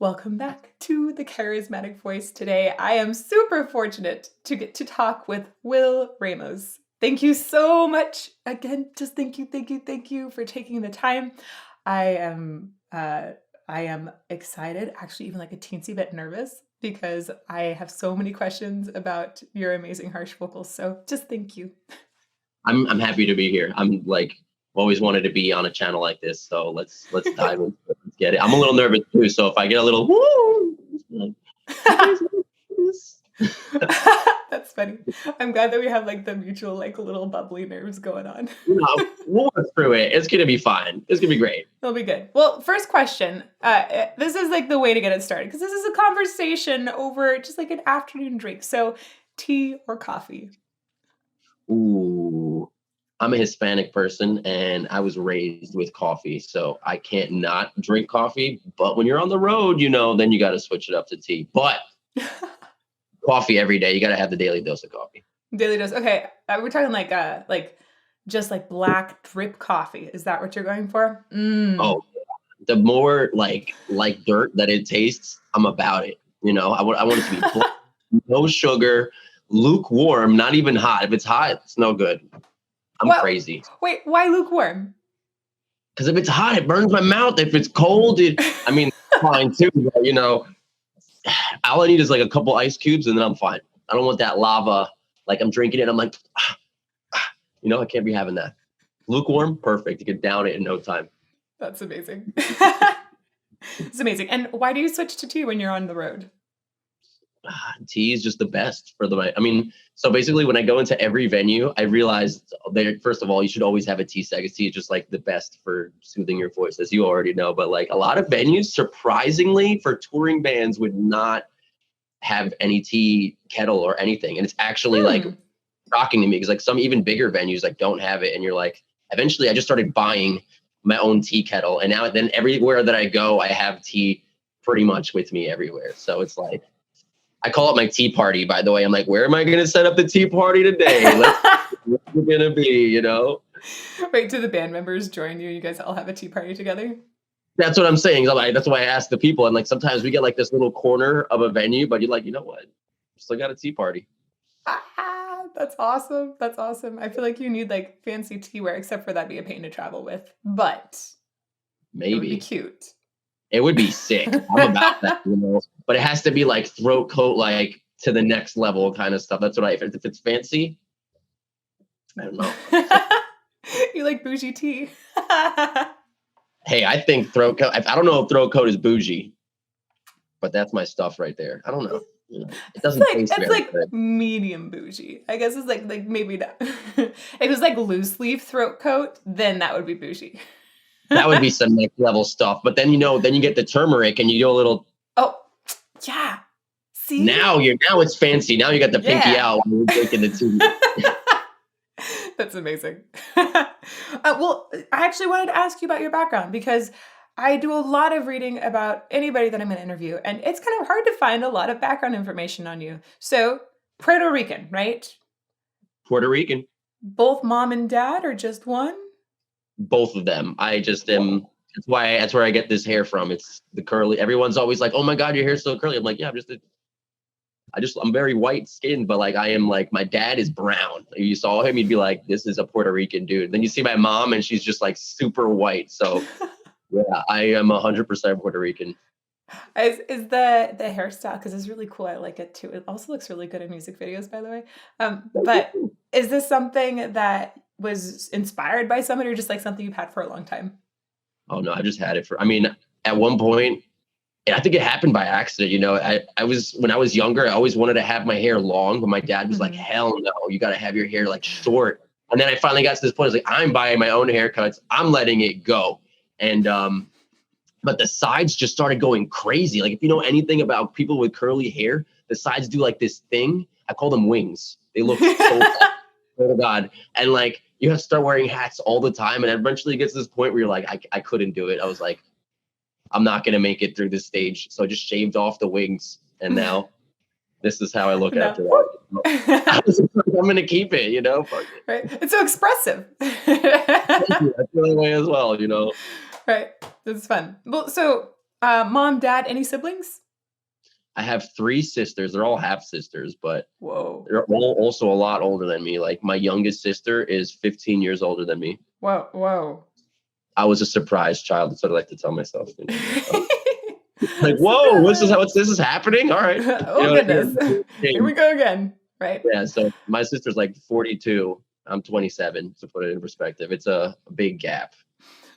Welcome back to the Charismatic Voice. Today, I am super fortunate to get to talk with Will Ramos. Thank you so much. Again, just thank you for taking the time. I am excited, actually even like a teensy bit nervous because I have so many questions about your amazing harsh vocals. So just thank you. I'm happy to be here. I'm like always wanted to be on a channel like this, so let's dive into it. Let's get it. I'm a little nervous too, so if I get a little woo, That's funny. I'm glad that we have like the mutual like little bubbly nerves going on. We'll work through it. It's gonna be fine. It's gonna be great. It'll be good. Well, first question. This is like the way to get it started because this is a conversation over just like an afternoon drink. So, tea or coffee? Ooh, I'm a Hispanic person and I was raised with coffee, so I can't not drink coffee. But when you're on the road, then you got to switch it up to tea. But coffee every day. You got to have the daily dose of coffee. Daily dose. Okay, we're talking like just like black drip coffee. Is that what you're going for? Oh, the more like dirt that it tastes, I'm about it. I want it to be black, no sugar, lukewarm, not even hot. If it's hot, it's no good. I'm crazy. Wait, why lukewarm? Because if it's hot, it burns my mouth. If it's cold, fine too. But, all I need is like a couple ice cubes and then I'm fine. I don't want that lava. Like I'm drinking it. I'm like, I can't be having that. Lukewarm, perfect. You can down it in no time. That's amazing. It's amazing. And why do you switch to tea when you're on the road? Tea is just the best for so basically when I go into every venue, I realized that first of all, you should always have a tea set. Tea is just like the best for soothing your voice, as you already know. But like a lot of venues, surprisingly, for touring bands would not have any tea kettle or anything. And it's actually like shocking to me because like some even bigger venues like don't have it. And you're like, eventually I just started buying my own tea kettle. And now then everywhere that I go, I have tea pretty much with me everywhere. So it's like, I call it my tea party, by the way. I'm like, where am I going to set up the tea party today? What's it going to be, Wait, do the band members join you? You guys all have a tea party together? That's what I'm saying. That's why I ask the people. And like, sometimes we get like this little corner of a venue, but you're like, you know what? Still got a tea party. That's awesome. That's awesome. I feel like you need like fancy teaware, except for that'd be a pain to travel with, but maybe it would be cute. It would be sick. I'm about that, but it has to be like throat coat, like to the next level kind of stuff. That's what if it's fancy, I don't know. You like bougie tea. Hey, I think throat coat, I don't know if throat coat is bougie, but that's my stuff right there. I don't know. It doesn't taste very like good. Medium bougie. I guess it's like maybe not. If it was like loose leaf throat coat, then that would be bougie. That would be some next level stuff. But then then you get the turmeric and you do a little. Oh, yeah. See? Now it's fancy. Now you got the pinkie out when you're drinking the tea. That's amazing. Well, I actually wanted to ask you about your background because I do a lot of reading about anybody that I'm going to interview, and it's kind of hard to find a lot of background information on you. So, Puerto Rican, right? Puerto Rican. Both mom and dad, or just one? Both of them. I just am. That's where I get this hair from. It's the curly. Everyone's always like, "Oh my God, your hair's so curly." I'm like, "Yeah, I'm very white skinned, but like I am like my dad is brown. If you saw him, you'd be like, this is a Puerto Rican dude. Then you see my mom, and she's just like super white. So yeah, I am 100% Puerto Rican. Is the hairstyle, because it's really cool. I like it too. It also looks really good in music videos, by the way. But is this something that was inspired by somebody or just like something you've had for a long time? Oh no, I just had it at one point, and I think it happened by accident. When I was younger, I always wanted to have my hair long, but my dad was like, hell no, you got to have your hair like short. And then I finally got to this point. I was like, I'm buying my own haircuts. I'm letting it go. And, but the sides just started going crazy. Like if you know anything about people with curly hair, the sides do like this thing. I call them wings. They look so oh God. And like, you have to start wearing hats all the time. And eventually it gets to this point where you're like, I couldn't do it. I was like, I'm not going to make it through this stage. So I just shaved off the wings. And now this is how I look after that. I'm going to keep it, Right. It's so expressive. I feel that way as well, Right. It's fun. Well, so Mom, dad, any siblings? I have 3 sisters. They're all half sisters, but Whoa. they're all also a lot older than me. Like my youngest sister is 15 years older than me. Whoa. I was a surprise child. That's what I like to tell myself. You know? Like, whoa, this is happening? All right. Oh, goodness. Here we go again. Right. Yeah. So my sister's like 42. I'm 27, to put it in perspective. It's a big gap.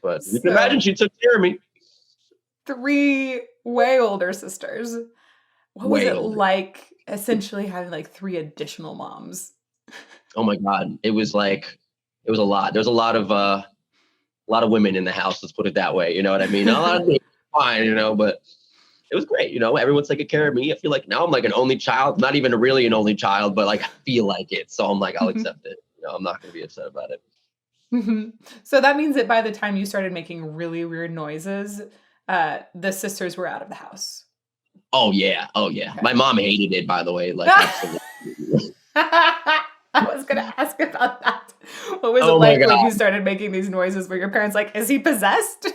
But you can imagine she took care of me. 3 way older sisters. What was it like essentially having like 3 additional moms? Oh my God. It was a lot. There's a lot of women in the house, let's put it that way. You know what I mean? A lot of things fine, you know, but it was great. You know, everyone's taking care of me. I feel like now I'm like an only child, not even really an only child, but like I feel like it. So I'm like, I'll accept it. You know, I'm not going to be upset about it. So that means that by the time you started making really weird noises, the sisters were out of the house. Oh yeah. Okay. My mom hated it, by the way. Like, absolutely. I was going to ask about that. What was it like when you started making these noises? Were your parents like, is he possessed?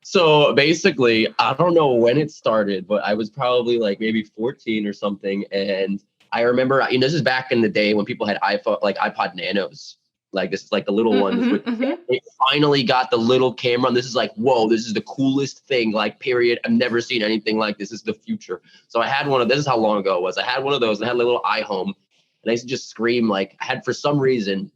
So basically, I don't know when it started, but I was probably like maybe 14 or something. And I remember, you know, this is back in the day when people had iPod Nanos. Like this is like the little ones. It finally got the little camera. And this is like, whoa, this is the coolest thing, like, period. I've never seen anything like this. This is the future. So I had this is how long ago it was. I had one of those and I had a little iHome. And I used to just scream, like, I had, for some reason,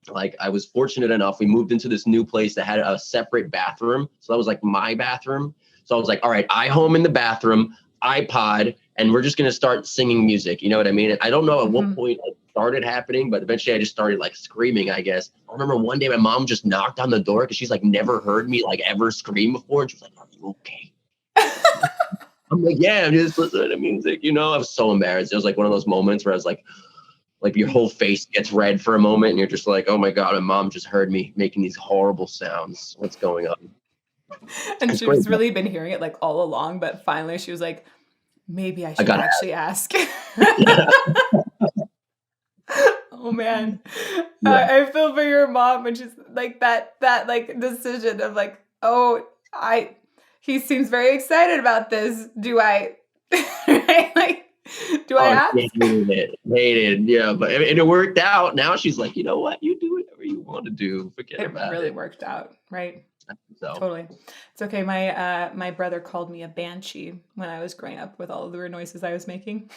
like, I was fortunate enough, we moved into this new place that had a separate bathroom. So that was like my bathroom. So I was like, all right, iHome in the bathroom, iPod, and we're just going to start singing music. You know what I mean? And I don't know at what point it started happening, but eventually I just started like screaming, I guess. I remember one day my mom just knocked on the door because she's like never heard me like ever scream before. And she was like, are you okay? I'm like, yeah, I'm just listening to music. You know, I was so embarrassed. It was like one of those moments where I was like your whole face gets red for a moment and you're just like, oh my God, my mom just heard me making these horrible sounds. What's going on? And she's really been hearing it like all along, but finally she was like, maybe I should actually ask. Oh man. Yeah. I feel for your mom when she's like that like decision of like, oh, he seems very excited about this. Do I right? Like, do I ask? Hated it. Yeah, but it worked out. Now she's like, you know what? You do whatever you want to do. Forget about it. It really worked out, right? So. Totally. It's okay. My brother called me a banshee when I was growing up with all of the weird noises I was making.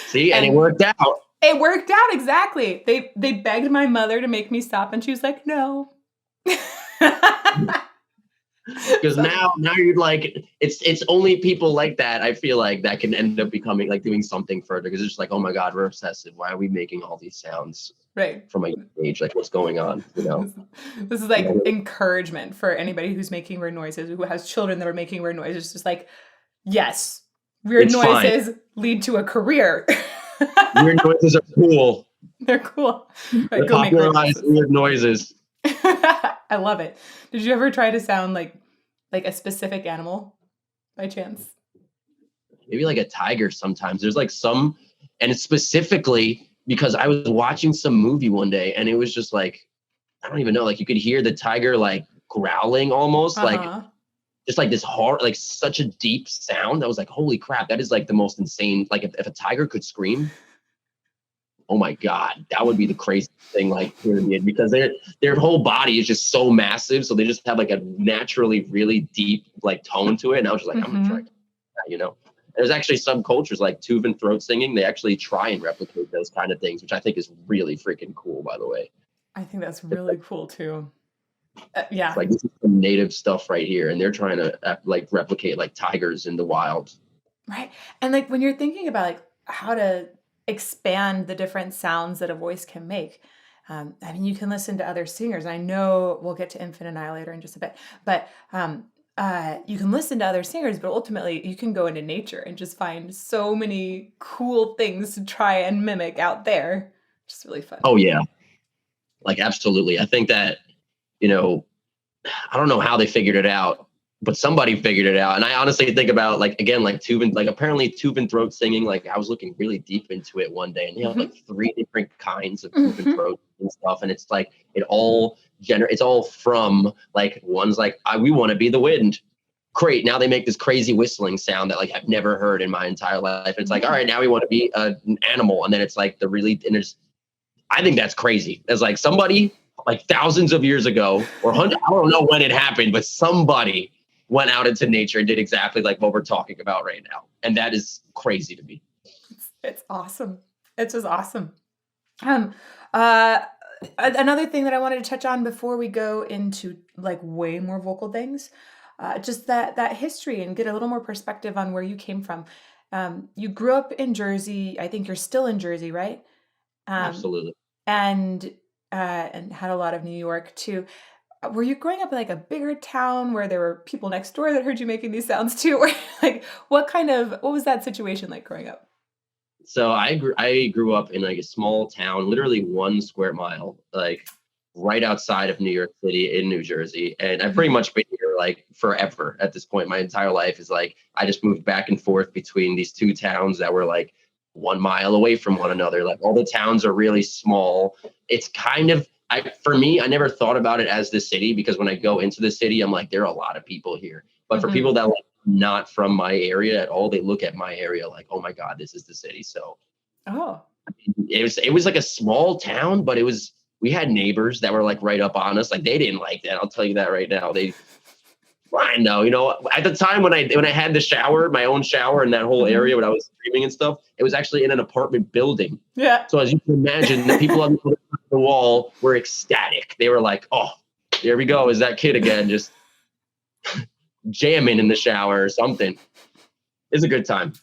See, and it worked out. It worked out, exactly. They begged my mother to make me stop, and she was like, no. Because now you're like, it's only people like that, I feel like, that can end up becoming like doing something further, because it's just like, oh my God, we're obsessive. Why are we making all these sounds from a young age? Like, what's going on? You know, this is like encouragement for anybody who's making weird noises, who has children that are making weird noises. It's just like, yes, weird noises lead to a career. Weird noises are cool. They're cool. Right, go make weird noises. I love it. Did you ever try to sound like a specific animal by chance? Maybe like a tiger sometimes. There's like some, and it's specifically because I was watching some movie one day and it was just like, I don't even know, like you could hear the tiger like growling almost, like just like this hard, like such a deep sound. I was like, holy crap, that is like the most insane. Like if a tiger could scream, oh my God, that would be the craziest thing, like, period, because their whole body is just so massive. So they just have like a naturally really deep like tone to it. And I was just like, I'm gonna try that, you know. There's actually some cultures like tube and throat singing. They actually try and replicate those kind of things, which I think is really freaking cool, by the way. I think that's really cool too. Yeah. It's like, this is some native stuff right here. And they're trying to like replicate like tigers in the wild. Right. And like when you're thinking about like how to expand the different sounds that a voice can make. I mean, you can listen to other singers. I know we'll get to Infant Annihilator in just a bit, but you can listen to other singers, but ultimately you can go into nature and just find so many cool things to try and mimic out there. Just really fun. Oh yeah. Like, absolutely. I think that, you know, I don't know how they figured it out, but somebody figured it out. And I honestly think about, like, again, like tube and, like, apparently tube and throat singing, like I was looking really deep into it one day and they have like 3 different kinds of tube and throat and stuff. And it's like, it's all from like, one's like, we want to be the wind. great. Now they make this crazy whistling sound that like I've never heard in my entire life. And it's like, all right, now we want to be an animal. And then it's like I think that's crazy. It's like somebody like thousands of years ago or hundreds, I don't know when it happened, but somebody went out into nature and did exactly like what we're talking about right now. And that is crazy to me. It's awesome. It's just awesome. Another thing that I wanted to touch on before we go into like way more vocal things, just that history and get a little more perspective on where you came from. You grew up in Jersey. I think you're still in Jersey, right? Absolutely. And had a lot of New York too. Were you growing up in like a bigger town where there were people next door that heard you making these sounds too? Or like what was that situation like growing up? So I grew up in like a small town, literally 1 square mile, like right outside of New York City in New Jersey. And I've pretty much been here like forever at this point. My entire life is like, I just moved back and forth between these 2 towns that were like 1 mile away from one another. Like all the towns are really small. It's kind of, for me, I never thought about it as the city, because when I go into the city, I'm like, there are a lot of people here. But for people that like not from my area at all, they look at my area like, oh my God, this is the city. So it was like a small town, but we had neighbors that were like right up on us. Like they didn't like that. I'll tell you that right now. I know, at the time when I had the shower, my own shower in that whole area when I was streaming and stuff, it was actually in an apartment building. Yeah. So as you can imagine, the people on the wall were ecstatic. They were like, oh, here we go. Is that kid again? Just jamming in the shower or something. It's a good time.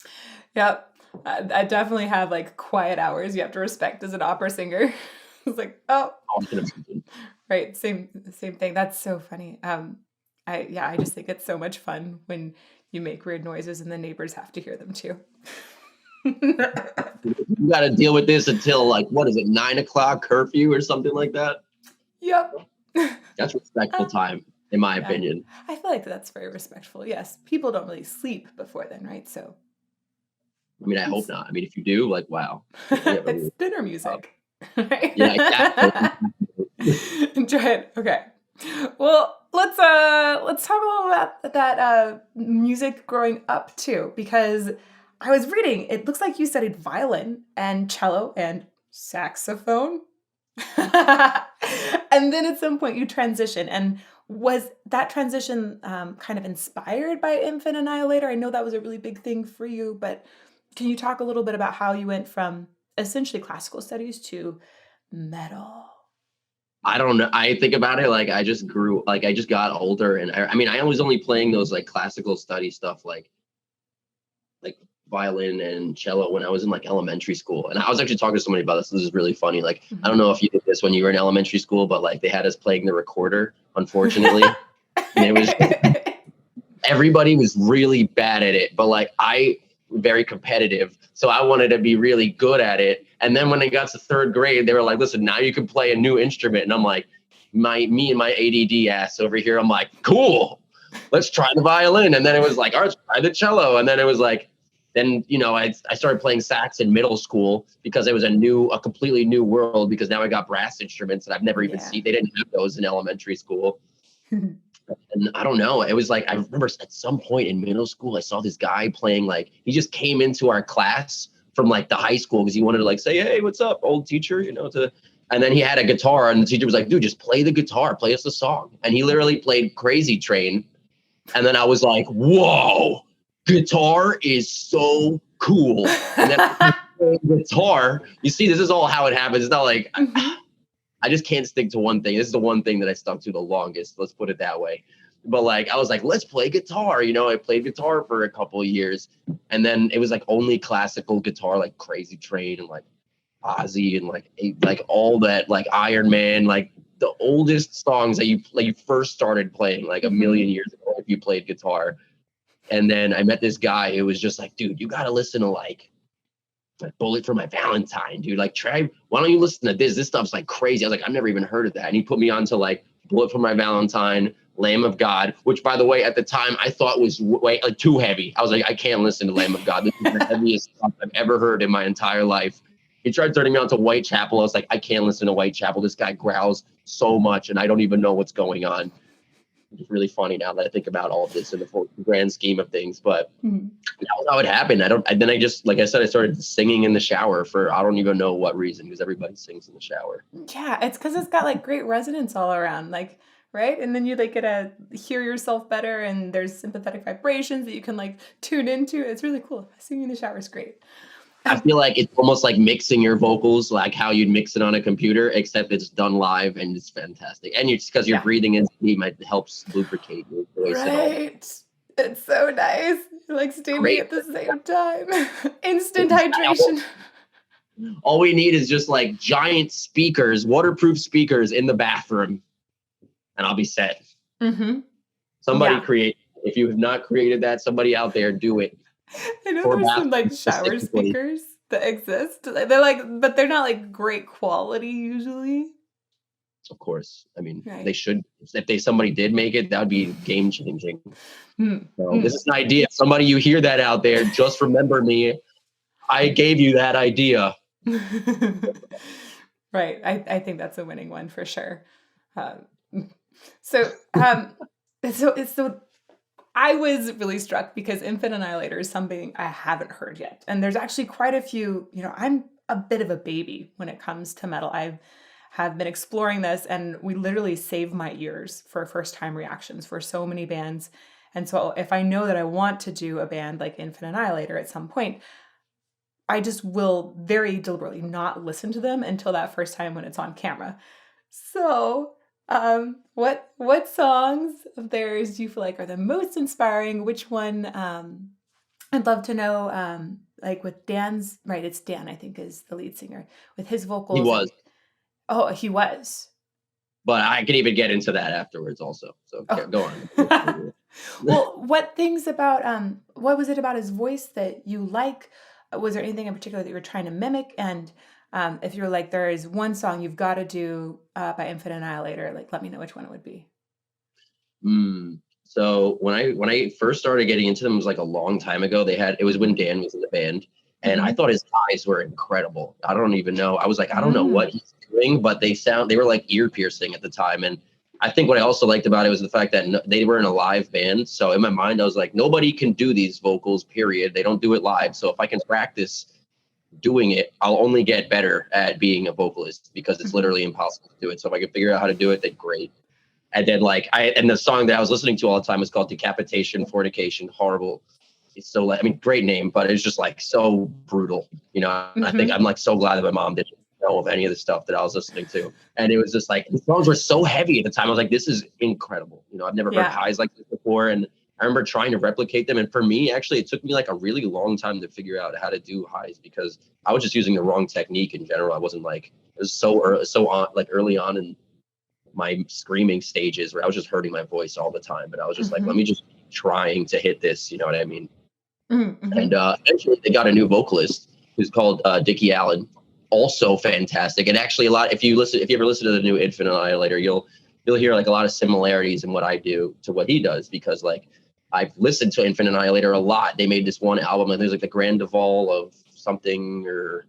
Yep. I definitely have like quiet hours you have to respect as an opera singer. It's like, right. Same thing. That's so funny. I just think it's so much fun when you make weird noises and the neighbors have to hear them too. You got to deal with this until like, what is it, 9 o'clock curfew or something like that? Yep. That's respectful time, in my opinion. I feel like that's very respectful. Yes. People don't really sleep before then, right? So. I mean, I hope not. I mean, if you do, like, wow. It's dinner music. Right? Yeah, exactly. Enjoy it. Okay. Well, let's talk a little about that music growing up too, because I was reading, it looks like you studied violin and cello and saxophone. And then at some point you transition. And was that transition kind of inspired by Infant Annihilator? I know that was a really big thing for you, but can you talk a little bit about how you went from essentially classical studies to metal? I don't know. I think about it like I just got older, and I mean, I was only playing those like classical study stuff like violin and cello when I was in like elementary school. And I was actually talking to somebody about this. This is really funny. Like, I don't know if you did this when you were in elementary school, but like they had us playing the recorder, unfortunately. And it was everybody was really bad at it, but like very competitive. So I wanted to be really good at it. And then when they got to 3rd grade, they were like, listen, now you can play a new instrument. And I'm like, me and my ADD ass over here, I'm like, cool, let's try the violin. And then it was like, all right, let's try the cello. And then it was like, I started playing sax in middle school because it was a completely new world, because now I got brass instruments that I've never even seen. They didn't have those in elementary school. And I don't know. It was like, I remember at some point in middle school, I saw this guy playing, like, he just came into our class from like the high school because he wanted to like say, hey, what's up, old teacher, and then he had a guitar and the teacher was like, dude, just play the guitar, play us a song. And he literally played Crazy Train. And then I was like, whoa, guitar is so cool. And then guitar, you see, this is all how it happens. It's not like, I just can't stick to one thing. This is the one thing that I stuck to the longest. Let's put it that way. But like, I was like, let's play guitar. I played guitar for a couple of years. And then it was like only classical guitar, like Crazy Train and like Ozzy and like all that, like Iron Man, like the oldest songs that you first started playing like a million years ago if you played guitar. And then I met this guy who was just like, dude, you got to listen to like Bullet for My Valentine, dude. Like, why don't you listen to this? This stuff's like crazy. I was like, I've never even heard of that. And he put me on to like Bullet for My Valentine, Lamb of God, which by the way, at the time I thought was way like too heavy. I was like, I can't listen to Lamb of God. This is the heaviest stuff I've ever heard in my entire life. He tried turning me on to Whitechapel. I was like, I can't listen to Whitechapel. This guy growls so much and I don't even know what's going on. which is really funny now that I think about all of this in the full grand scheme of things. But Mhm. that was how it happened. Then I just, like I said, I started singing in the shower for, I don't even know what reason, because everybody sings in the shower. Yeah, it's because it's got like great resonance all around, like, right? And then you like get to hear yourself better, and there's sympathetic vibrations that you can like tune into. It's really cool. Singing in the shower is great. I feel like it's almost like mixing your vocals, like how you'd mix it on a computer, except it's done live, and it's fantastic. And it's because you're breathing in steam, it helps lubricate your voice and all. Right. It's so nice. You're like steaming Great. at the same time. Instant hydration. All we need is just like giant speakers, waterproof speakers in the bathroom, and I'll be set. Mm-hmm. Somebody create. If you have not created that, somebody out there do it. I know there's some like shower speakers that exist. They're like, but they're not like great quality usually. Of course. I mean, they should. If somebody did make it, that would be game changing. So this is an idea. Somebody you hear that out there, just remember me. I gave you that idea. Right. I think that's a winning one for sure. So I was really struck because Infant Annihilator is something I haven't heard yet. And there's actually quite a few, I'm a bit of a baby when it comes to metal. I have been exploring this, and we literally save my ears for first time reactions for so many bands. And so if I know that I want to do a band like Infant Annihilator at some point, I just will very deliberately not listen to them until that first time when it's on camera. So what songs of theirs do you feel like are the most inspiring? Which one? I'd love to know. Like with Dan's, right? It's Dan, I think, is the lead singer. With his vocals, he was. He was. But I can even get into that afterwards, also. So go on. Well, what things about what was it about his voice that you like? Was there anything in particular that you were trying to mimic? And if you're like, there is one song you've got to do by Infant Annihilator, like, let me know which one it would be. So when I first started getting into them, it was like a long time ago. It was when Dan was in the band, and I thought his eyes were incredible. I don't even know. I was like, I don't know what he's doing, but they were like ear piercing at the time. And I think what I also liked about it was the fact that they were in a live band. So in my mind, I was like, nobody can do these vocals, period. They don't do it live. So if I can practice doing it, I'll only get better at being a vocalist, because it's literally impossible to do it. So if I can figure out how to do it, then great. And then and the song that I was listening to all the time was called Decapitation, Fornication. Horrible. It's so, great name, but it's just like so brutal, And I think I'm like so glad that my mom didn't know of any of the stuff that I was listening to. And it was just like, the songs were so heavy at the time. I was like, this is incredible. I've never heard highs like this before. And I remember trying to replicate them. And for me, actually, it took me like a really long time to figure out how to do highs, because I was just using the wrong technique in general. I wasn't it was so early on in my screaming stages where I was just hurting my voice all the time. But I was just like, let me just keep trying to hit this, you know what I mean? And eventually they got a new vocalist who's called Dickie Allen. Also fantastic. And actually if you ever listen to the new Infant Annihilator, you'll hear like a lot of similarities in what I do to what he does, because I've listened to Infant Annihilator a lot. They made this one album, and there's like the Grand Duval of something, or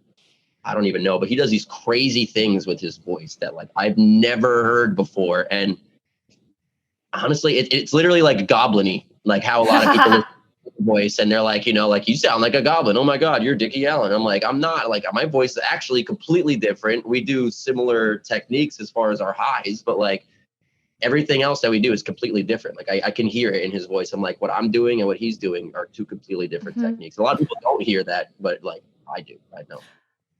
I don't even know, but he does these crazy things with his voice that I've never heard before. And honestly, it's literally like goblin-y, like how a lot of people voice, and they're like, you sound like a goblin. Oh my God, you're Dickie Allen. I'm like, I'm not. My voice is actually completely different. We do similar techniques as far as our highs, but everything else that we do is completely different. I can hear it in his voice. I'm like, what I'm doing and what he's doing are two completely different techniques. A lot of people don't hear that, but I do. I know.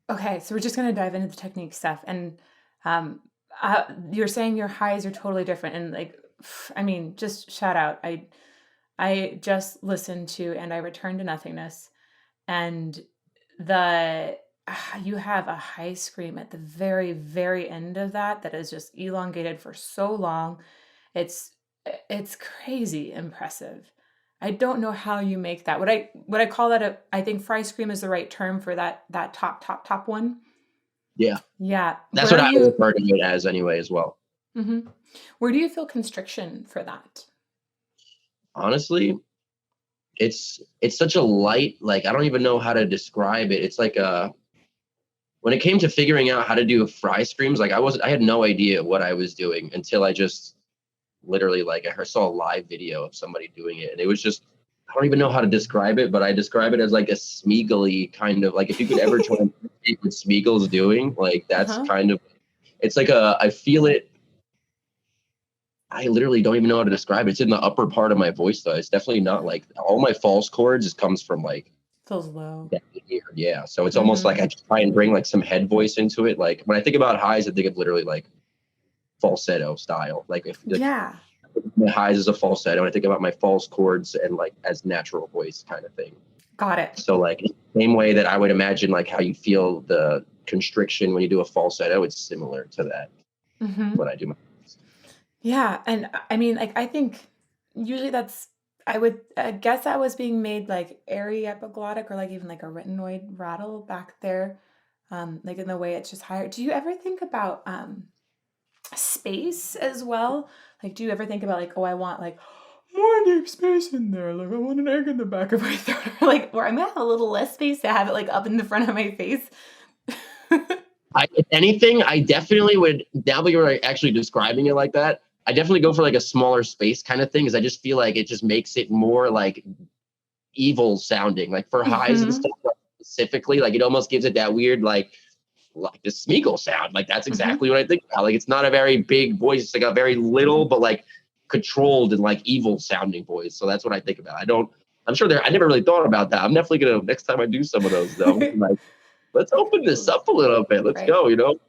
Okay, so we're just gonna dive into the technique stuff, and you're saying your highs are totally different, and just shout out. I just listened to And I Returned to Nothingness, and you have a high scream at the very, very end of that is just elongated for so long. It's crazy impressive. I don't know how you make that. Would I call that I think fry scream is the right term for that top one. Yeah. Yeah. That's what I refer to it as anyway as well. Where do you feel constriction for that? Honestly, it's such a light, I don't even know how to describe it. It's when it came to figuring out how to do fry screams, I had no idea what I was doing until I just literally like I saw a live video of somebody doing it, and it was just, I don't even know how to describe it, but I describe it as like a Smeagol-y kind of, like if you could ever try and see what Smeagol's doing, like that's kind of, it's like I feel it. I literally don't even know how to describe it. It's in the upper part of my voice though. It's definitely not like all my false chords. It comes from like feels low. Yeah. So it's almost like I try and bring like some head voice into it. Like when I think about highs, I think of literally like falsetto style. Like if my highs is a falsetto, and I think about my false chords and like as natural voice kind of thing. Got it. So like same way that I would imagine like how you feel the constriction when you do a falsetto, it's similar to that. When I do my voice. Yeah, and I mean, like I think usually I guess I was being made like airy epiglottic or like even like a retinoid rattle back there, like in the way it's just higher. Do you ever think about space as well? Like, do you ever think about like, oh, I want like more deep space in there, like I want an egg in the back of my throat, or like, or I'm gonna have a little less space to have it like up in the front of my face. If anything, I definitely would, now that you're actually describing it like that, I definitely go for like a smaller space kind of thing, because I just feel like it just makes it more like evil sounding. Like for highs and stuff specifically, like it almost gives it that weird like the Smeagol sound. Like that's exactly what I think about. Like it's not a very big voice, it's like a very little but like controlled and like evil sounding voice. So that's what I think about. I'm sure I never really thought about that. I'm definitely gonna, next time I do some of those though, like let's open this up a little bit. Let's go, you know?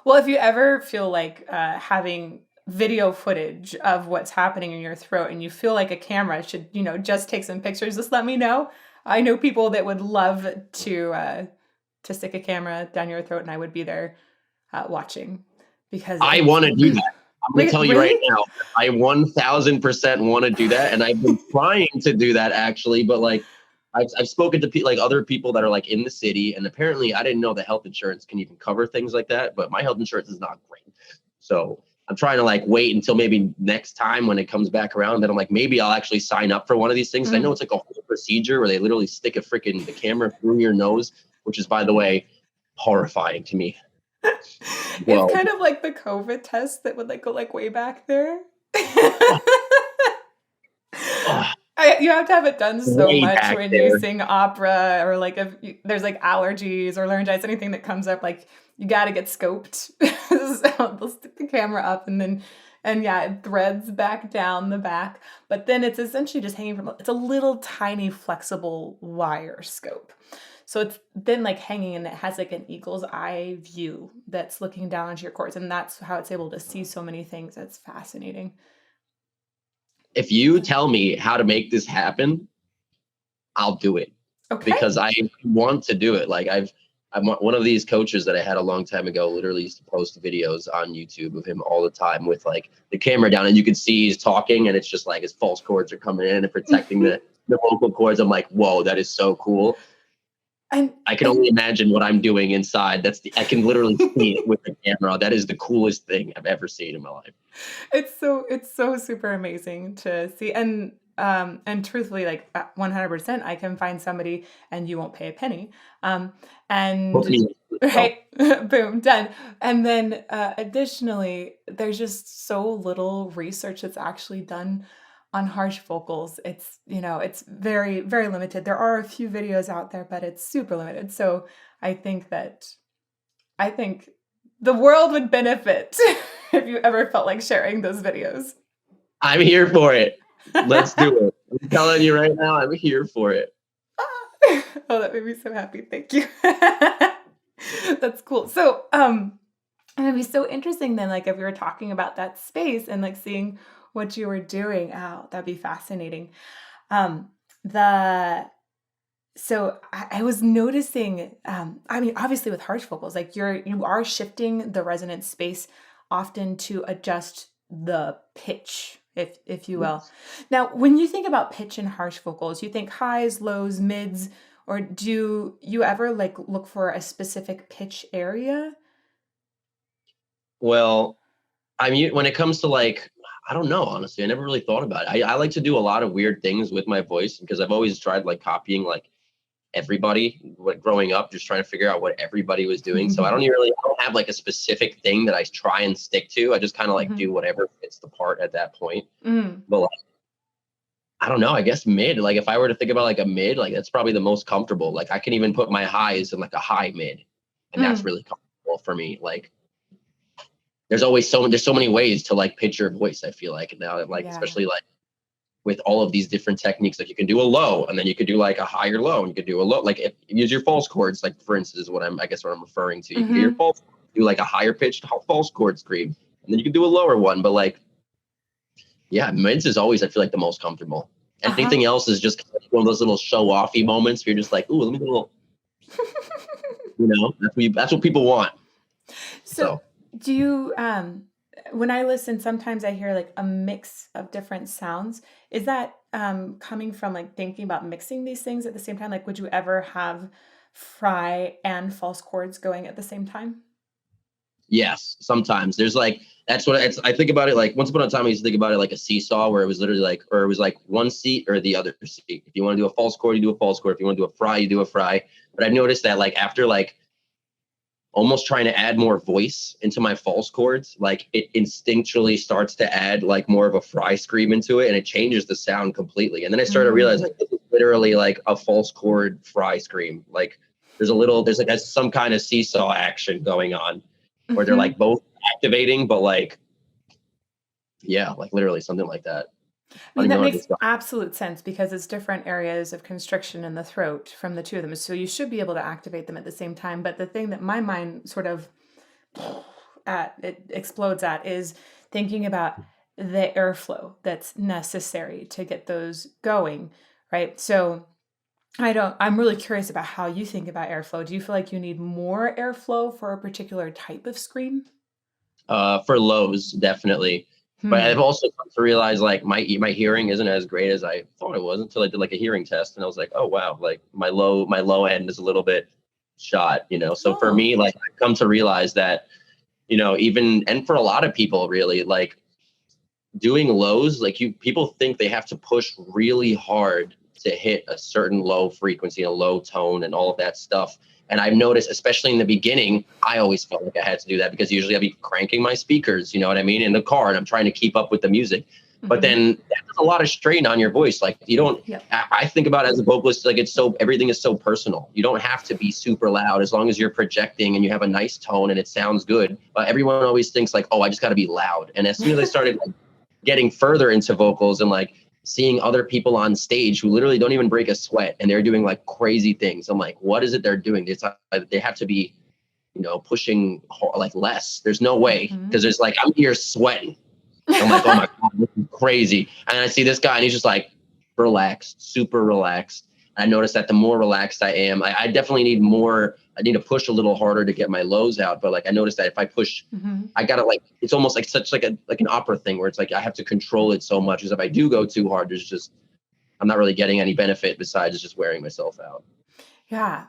Well, if you ever feel like having video footage of what's happening in your throat and you feel like a camera should, just take some pictures, just let me know. I know people that would love to stick a camera down your throat, and I would be there watching, because I want to do that. I'm going to tell you right now, I 1000% want to do that. And I've been trying to do that actually, but like I've spoken to like other people that are like in the city, and apparently I didn't know that health insurance can even cover things like that, but my health insurance is not great. So I'm trying to like wait until maybe next time when it comes back around, then I'm like, maybe I'll actually sign up for one of these things. I know it's like a whole procedure where they literally stick the camera through your nose, which is, by the way, horrifying to me. It's kind of like the COVID test that would like go like way back there. You have to have it done so much when you sing opera, or like if there's like allergies or laryngitis, anything that comes up, like you got to get scoped. So they'll stick the camera up and it threads back down the back, but then it's essentially just hanging it's a little tiny flexible wire scope. So it's then like hanging, and it has like an eagle's eye view that's looking down onto your cords, and that's how it's able to see so many things. That's fascinating. If you tell me how to make this happen, I'll do it. Okay. Because I want to do it. Like I'm one of these coaches that I had a long time ago, literally used to post videos on YouTube of him all the time with like the camera down, and you can see he's talking, and it's just like his false chords are coming in and protecting the vocal cords. I'm like, whoa, that is so cool. I can only imagine what I'm doing inside. I can literally see it with the camera. That is the coolest thing I've ever seen in my life. It's so super amazing to see. And truthfully, like 100%, I can find somebody and you won't pay a penny. Right, boom, done. And then additionally, there's just so little research that's actually done on harsh vocals. It's, it's very, very limited. There are a few videos out there, but it's super limited. So I think the world would benefit if you ever felt like sharing those videos. I'm here for it. Let's do it. I'm telling you right now, I'm here for it. Oh, that made me so happy. Thank you. That's cool. So, it'd be so interesting then, like if we were talking about that space and like seeing what you were doing. Oh, that'd be fascinating. So I was noticing, I mean, obviously with harsh vocals, like you are shifting the resonance space often to adjust the pitch, if you will. Now, when you think about pitch in harsh vocals, you think highs, lows, mids, or do you ever like look for a specific pitch area? Well, I mean, when it comes to like, I don't know, honestly, I never really thought about it. I like to do a lot of weird things with my voice because I've always tried like copying like everybody growing up, just trying to figure out what everybody was doing. So I don't have like a specific thing that I try and stick to. I just kind of like do whatever fits the part at that point. But like, I don't know, I guess mid, like if I were to think about like a mid, like that's probably the most comfortable. Like I can even put my highs in like a high mid, and that's really comfortable for me. Like there's so many ways to like pitch your voice. I feel like now, like especially like with all of these different techniques, like you can do a low, and then you could do like a higher low, and you could do a low. Like if you use your false chords, like for instance, what I'm referring to. You can do your false, do like a higher pitched false chord scream, and then you can do a lower one. But like, yeah, mids is always, I feel like, the most comfortable. Anything else is just one of those little show-offy moments where you're just like, ooh, let me do a little, you know, that's what people want. So do you, when I listen, sometimes I hear like a mix of different sounds. Is that coming from like thinking about mixing these things at the same time? Like, would you ever have fry and false chords going at the same time? Yes, sometimes there's like, that's what I think about it. Like once upon a time, I used to think about it like a seesaw, where it was literally like, or it was like one seat or the other seat. If you want to do a false chord, you do a false chord. If you want to do a fry, you do a fry. But I've noticed that like after like almost trying to add more voice into my false chords, like it instinctually starts to add like more of a fry scream into it, and it changes the sound completely. And then I started to realize like this is literally like a false chord fry scream. Like there's like some kind of seesaw action going on, where they're like both activating, but like, yeah, like literally something like that. I mean, that makes absolute sense, because it's different areas of constriction in the throat from the two of them. So you should be able to activate them at the same time. But the thing that my mind sort of it explodes at is thinking about the airflow that's necessary to get those going, right? So I'm really curious about how you think about airflow. Do you feel like you need more airflow for a particular type of scream? For lows, definitely. But I've also come to realize like my hearing isn't as great as I thought it was until I did like a hearing test, and I was like, oh wow, like my low end is a little bit shot, you know. So for me, like I've come to realize that, you know, even, and for a lot of people really, like doing lows, like people think they have to push really hard to hit a certain low frequency, a low tone, and all of that stuff. And I've noticed, especially in the beginning, I always felt like I had to do that, because usually I'd be cranking my speakers, you know what I mean, in the car, and I'm trying to keep up with the music. But then that's a lot of strain on your voice. Like you don't, I think about it as a vocalist, like everything is so personal. You don't have to be super loud as long as you're projecting and you have a nice tone and it sounds good. But everyone always thinks like, oh, I just got to be loud. And as soon as I started like getting further into vocals and like seeing other people on stage who literally don't even break a sweat and they're doing like crazy things, I'm like, what is it they're doing? They have to be, you know, pushing like less. There's no way, because there's like, I'm here sweating. I'm like, oh my God, this is crazy. And I see this guy and he's just like relaxed, super relaxed. I noticed that the more relaxed I am, I definitely need more. I need to push a little harder to get my lows out. But like, I noticed that if I push, I gotta like, it's almost like such like an opera thing where it's like, I have to control it so much, because if I do go too hard, I'm not really getting any benefit besides just wearing myself out. Yeah.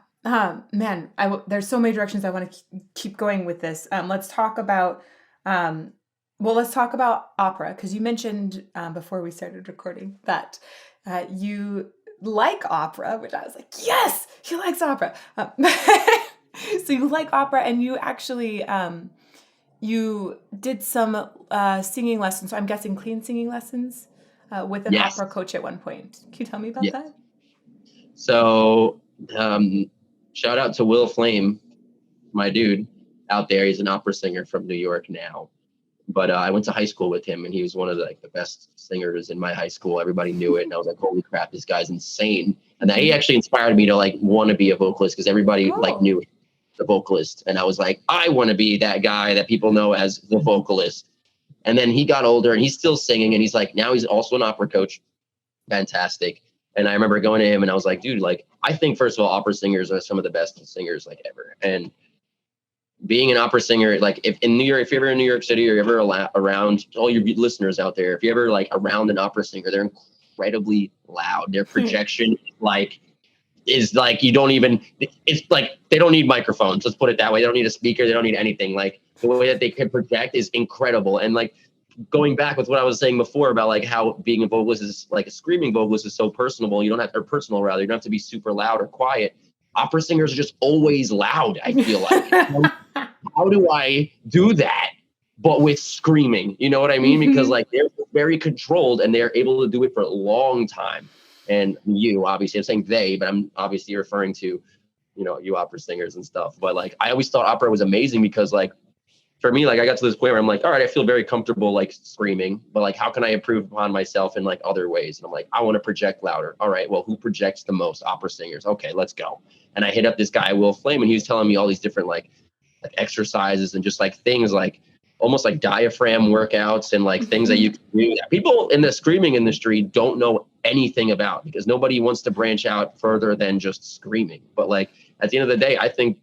Man, there's so many directions I want to keep going with this. Let's talk about, let's talk about opera, because you mentioned before we started recording that you like opera, which I was like, yes, he likes opera. So you like opera, and you actually you did some singing lessons. So I'm guessing clean singing lessons with an opera coach at one point. Can you tell me about that? So shout out to Will Flame, my dude out there. He's an opera singer from New York now. But I went to high school with him, and he was one of the best singers in my high school. Everybody knew it. And I was like, holy crap, this guy's insane. And then he actually inspired me to like want to be a vocalist, because everybody like knew the vocalist. And I was like, I want to be that guy that people know as the vocalist. And then he got older and he's still singing. And he's like, now he's also an opera coach. Fantastic. And I remember going to him and I was like, dude, like, I think first of all, opera singers are some of the best singers like ever. And being an opera singer, like if you're ever in New York City or you're ever around all your listeners out there, if you're ever like around an opera singer, they're incredibly loud. Their projection is like, you don't even, it's like, they don't need microphones. Let's put it that way. They don't need a speaker. They don't need anything. Like the way that they can project is incredible. And like, going back with what I was saying before about like how being a vocalist is like a screaming vocalist is so personable. You don't have, or personal rather, you don't have to be super loud or quiet. Opera singers are just always loud, I feel like. How do I do that, but with screaming? You know what I mean? Because like they're very controlled and they're able to do it for a long time. And you, obviously, I'm saying they, but I'm obviously referring to, you know, you opera singers and stuff. But like, I always thought opera was amazing because like, for me, like I got to this point where I'm like, all right, I feel very comfortable like screaming, but like, how can I improve upon myself in like other ways? And I'm like, I want to project louder. All right, well, who projects the most? Opera singers. Okay, let's go. And I hit up this guy, Will Flame, and he was telling me all these different like exercises and just like things like almost like diaphragm workouts and like things that you can do that people in the screaming industry don't know anything about because nobody wants to branch out further than just screaming. But like at the end of the day, I think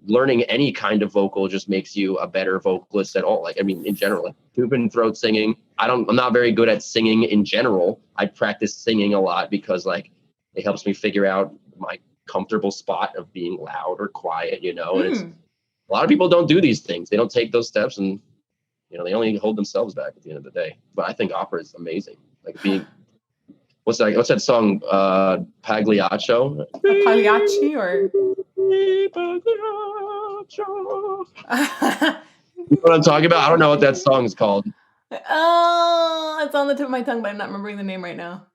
learning any kind of vocal just makes you a better vocalist at all. Like, I mean, in general, like tube and throat singing, I'm not very good at singing in general. I practice singing a lot because like it helps me figure out my comfortable spot of being loud or quiet, you know, and it's a lot of people don't do these things. They don't take those steps and, you know, they only hold themselves back at the end of the day. But I think opera is amazing. Like being, what's that song? Pagliaccio? Pagliacci or? You know what I'm talking about? I don't know what that song is called. Oh, it's on the tip of my tongue, but I'm not remembering the name right now.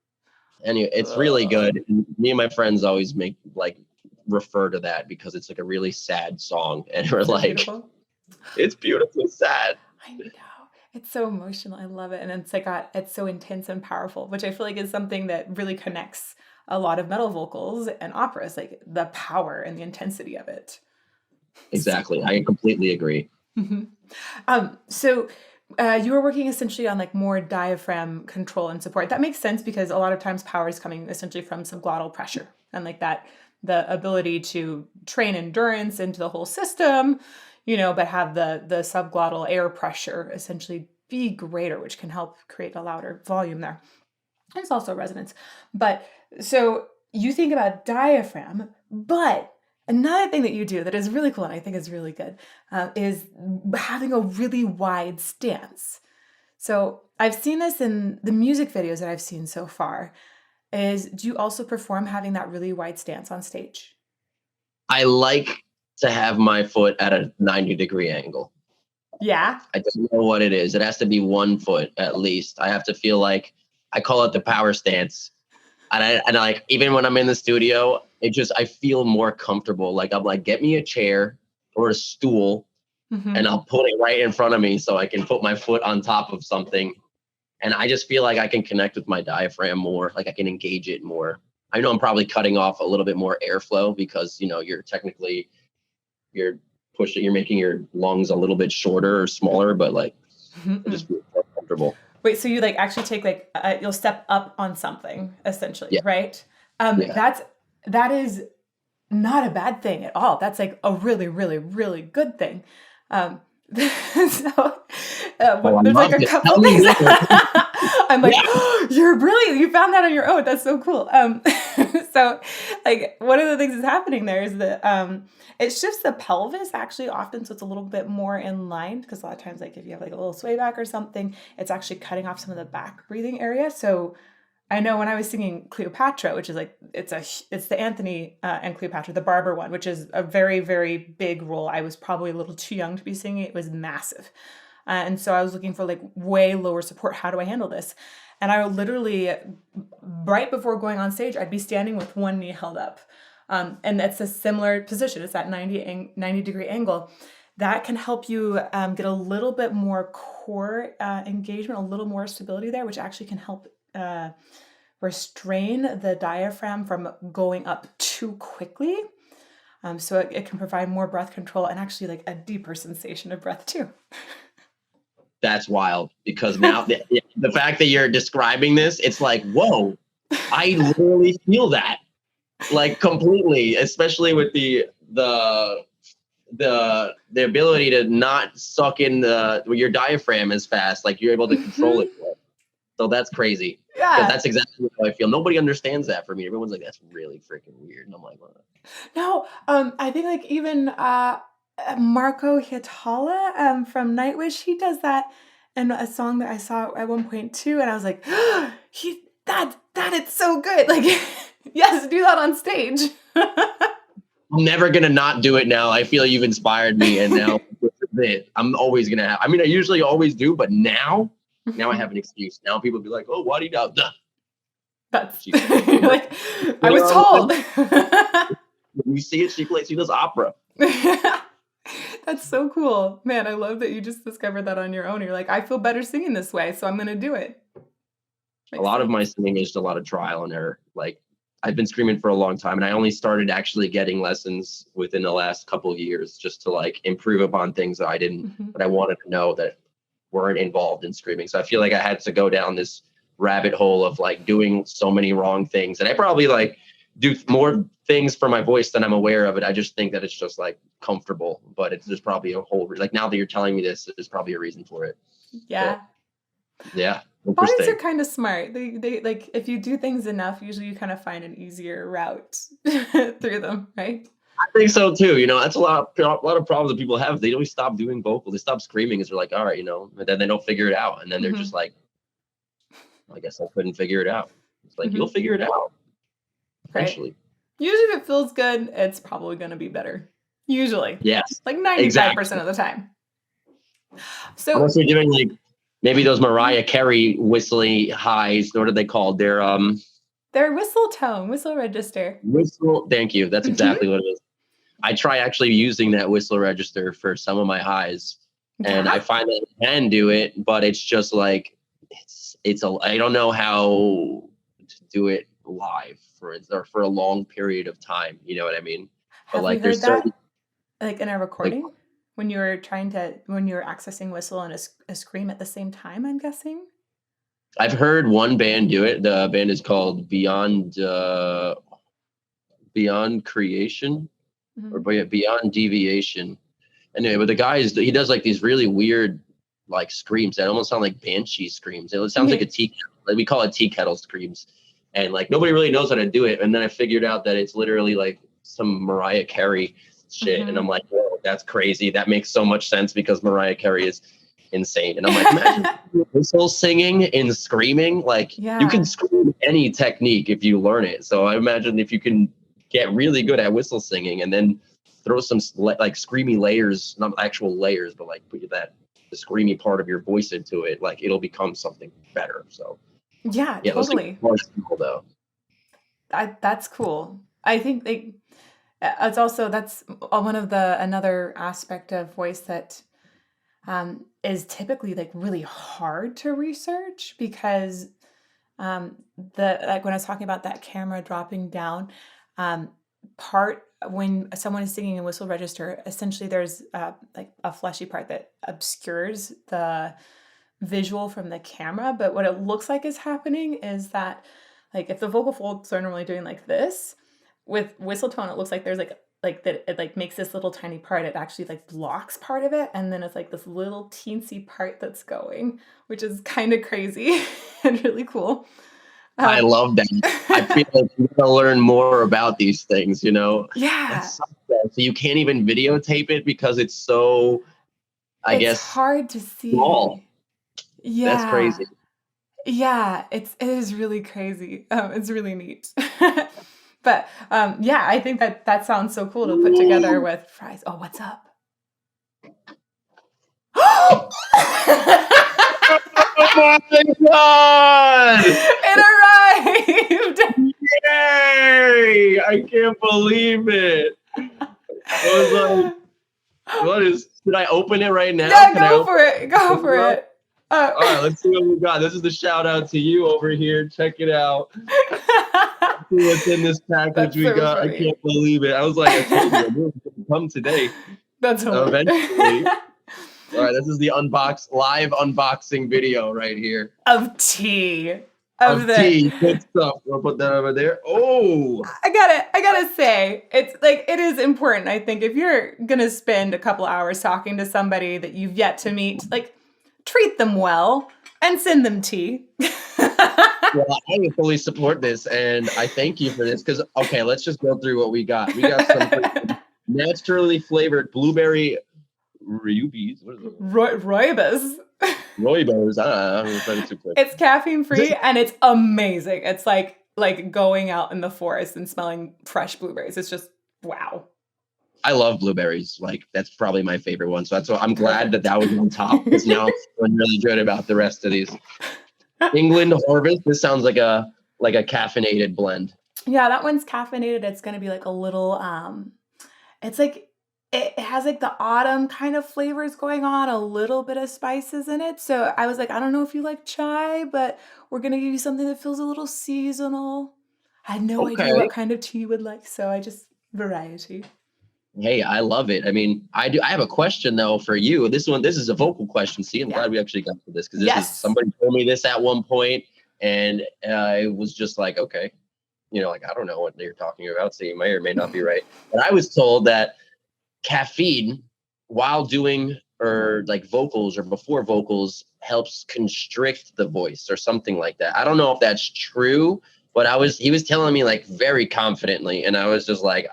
Anyway, it's really good. Me and my friends always refer to that because it's like a really sad song, and we're like, beautiful? It's beautifully sad. I know. It's so emotional. I love it. And it's so intense and powerful, which I feel like is something that really connects a lot of metal vocals and operas, like the power and the intensity of it. Exactly. I completely agree. So you were working essentially on like more diaphragm control and support. That makes sense because a lot of times power is coming essentially from subglottal pressure and like that, the ability to train endurance into the whole system, you know, but have the subglottal air pressure essentially be greater, which can help create a louder volume there. There's also resonance. But so you think about diaphragm, but another thing that you do that is really cool and I think is really good is having a really wide stance. So I've seen this in the music videos that I've seen so far. Do you also perform having that really wide stance on stage? I like to have my foot at a 90-degree angle. Yeah. I don't know what it is. It has to be 1 foot at least. I have to feel like, I call it the power stance. And I like, even when I'm in the studio, I feel more comfortable. Like I'm like, get me a chair or a stool and I'll put it right in front of me so I can put my foot on top of something. And I just feel like I can connect with my diaphragm more, like I can engage it more. I know I'm probably cutting off a little bit more airflow because, you know, you're making your lungs a little bit shorter or smaller, but like, I just feel more comfortable. Wait, so you like actually take like, you'll step up on something essentially, right? That is not a bad thing at all. That's like a really, really, really good thing. There's like a couple things. I'm like, oh, you're brilliant. You found that on your own. That's so cool. So like one of the things that's happening there is that it shifts the pelvis actually often, so it's a little bit more in line because a lot of times like if you have like a little sway back or something, it's actually cutting off some of the back breathing area. So I know when I was singing Cleopatra, which is like, it's the Anthony and Cleopatra, the barber one, which is a very, very big role. I was probably a little too young to be singing. It was massive. And so I was looking for like way lower support. How do I handle this? And I would literally, right before going on stage, I'd be standing with one knee held up. And that's a similar position. It's that 90-degree angle. That can help you get a little bit more core engagement, a little more stability there, which actually can help restrain the diaphragm from going up too quickly. So it can provide more breath control and actually like a deeper sensation of breath too. That's wild because now the fact that you're describing this, it's like, whoa, I literally feel that like completely, especially with the ability to not suck in your diaphragm as fast, like you're able to control it. So that's crazy. Yeah. That's exactly how I feel. Nobody understands that for me. Everyone's like, that's really freaking weird. And I'm like, what? No, I think like even Marco Hietala from Nightwish, he does that and a song that I saw at one point too, and I was like, that is so good. Like, yes, do that on stage. I'm never gonna not do it now. I feel you've inspired me, and now I'm always gonna have. I mean, I usually always do, but now I have an excuse. Now people be like, "Oh, why do you know?" That's like I was told. When you see it, she does opera. That's so cool, man. I love that you just discovered that on your own. You're like, I feel better singing this way, so I'm gonna do it. A lot of my singing is just a lot of trial and error. Like, I've been screaming for a long time, and I only started actually getting lessons within the last couple of years, just to like improve upon things that I didn't, that I wanted to know that weren't involved in screaming. So I feel like I had to go down this rabbit hole of like doing so many wrong things, and I probably like do more things for my voice than I'm aware of it. I just think that it's just like comfortable, but there's probably a whole like, now that you're telling me this, there's probably a reason for it. Yeah. So, yeah. Bodies are kind of smart. They like, if you do things enough, usually you kind of find an easier route through them, right? I think so too. You know, that's a lot of problems that people have. They always stop doing vocals. They stop screaming because they're like, all right, you know, but then they don't figure it out. And then they're just like, I guess I couldn't figure it out. It's like, you'll figure it out eventually. Right. Usually if it feels good, it's probably going to be better. Usually. Yes. Like 95% of the time. So unless you're doing like maybe those Mariah Carey whistly highs, what are they called? They're whistle tone, whistle register. Whistle, thank you. That's exactly what it is. I try actually using that whistle register for some of my highs, and I find that I can do it, but it's just like I don't know how to do it live for a long period of time. You know what I mean? Have but like you heard there's certain like in a recording when you were accessing whistle and a scream at the same time, I'm guessing? I've heard one band do it. The band is called Beyond Creation or Beyond Deviation. Anyway, but the guy he does like these really weird like screams that almost sound like banshee screams. It sounds like a tea kettle. Like we call it tea kettle screams. And like nobody really knows how to do it. And then I figured out that it's literally like some Mariah Carey shit. And I'm like, whoa, that's crazy. That makes so much sense because Mariah Carey is insane. And I'm like, imagine whistle singing and screaming. Like you can scream any technique if you learn it. So I imagine if you can get really good at whistle singing and then throw some like screamy layers, not actual layers, but like put the screamy part of your voice into it, like it'll become something better. So yeah, totally. Though. That's cool. I think it's also that's one of another aspect of voice that is typically like really hard to research because like when I was talking about that camera dropping down part when someone is singing a whistle register, essentially there's like a fleshy part that obscures the visual from the camera, but what it looks like is happening is that like if the vocal folds are normally doing like this, with whistle tone it looks like there's like that it like makes this little tiny part, it actually like blocks part of it, and then it's like this little teensy part that's going, which is kind of crazy and really cool. I love that. I feel like you gotta learn more about these things, you know? Yeah. So you can't even videotape it because it's so, I guess, hard to see. Small. Yeah. That's crazy. Yeah, it is really crazy. It's really neat. But yeah, I think that sounds so cool to put together with fries. Oh, what's up? Oh my God! It arrived! Yay! I can't believe it. I was like, should I open it right now? Yeah, go for it. Go for it. All right, let's see what we got. This is the shout out to you over here. Check it out. See what's in this package we got. Funny. I can't believe it. I was like, I told you, I'm going to come today. That's hilarious. Eventually. All right, this is the live unboxing video right here. Of tea. Tea. Good stuff. We'll put that over there. Oh. I gotta say, it's like, it is important. I think if you're going to spend a couple hours talking to somebody that you've yet to meet, like, treat them well and send them tea. Well, I fully support this, and I thank you for this because, okay, let's just go through what we got. We got some naturally flavored blueberry rubies. What is it? Rooibos. Rooibos. I'm trying to too quick. It's caffeine free and it's amazing. It's like going out in the forest and smelling fresh blueberries. It's just wow. I love blueberries. Like that's probably my favorite one. So that's why I'm glad that was on top because now I'm feeling really good about the rest of these. England Harvest. This sounds like a caffeinated blend. Yeah, that one's caffeinated. It's gonna be like a little it's like it has like the autumn kind of flavors going on, a little bit of spices in it. So I was like, I don't know if you like chai, but we're gonna give you something that feels a little seasonal. I had no idea Okay. what kind of tea you would like, so I just variety. Hey, I love it. I mean, I have a question though for you. This is a vocal question. See, I'm glad we actually got to this because this is somebody told me this at one point, and it was just like, okay, like I don't know what you're talking about, so you may or may not be right. But I was told that caffeine while doing or like vocals or before vocals helps constrict the voice or something like that. I don't know if that's true, but he was telling me like very confidently, and I was just like,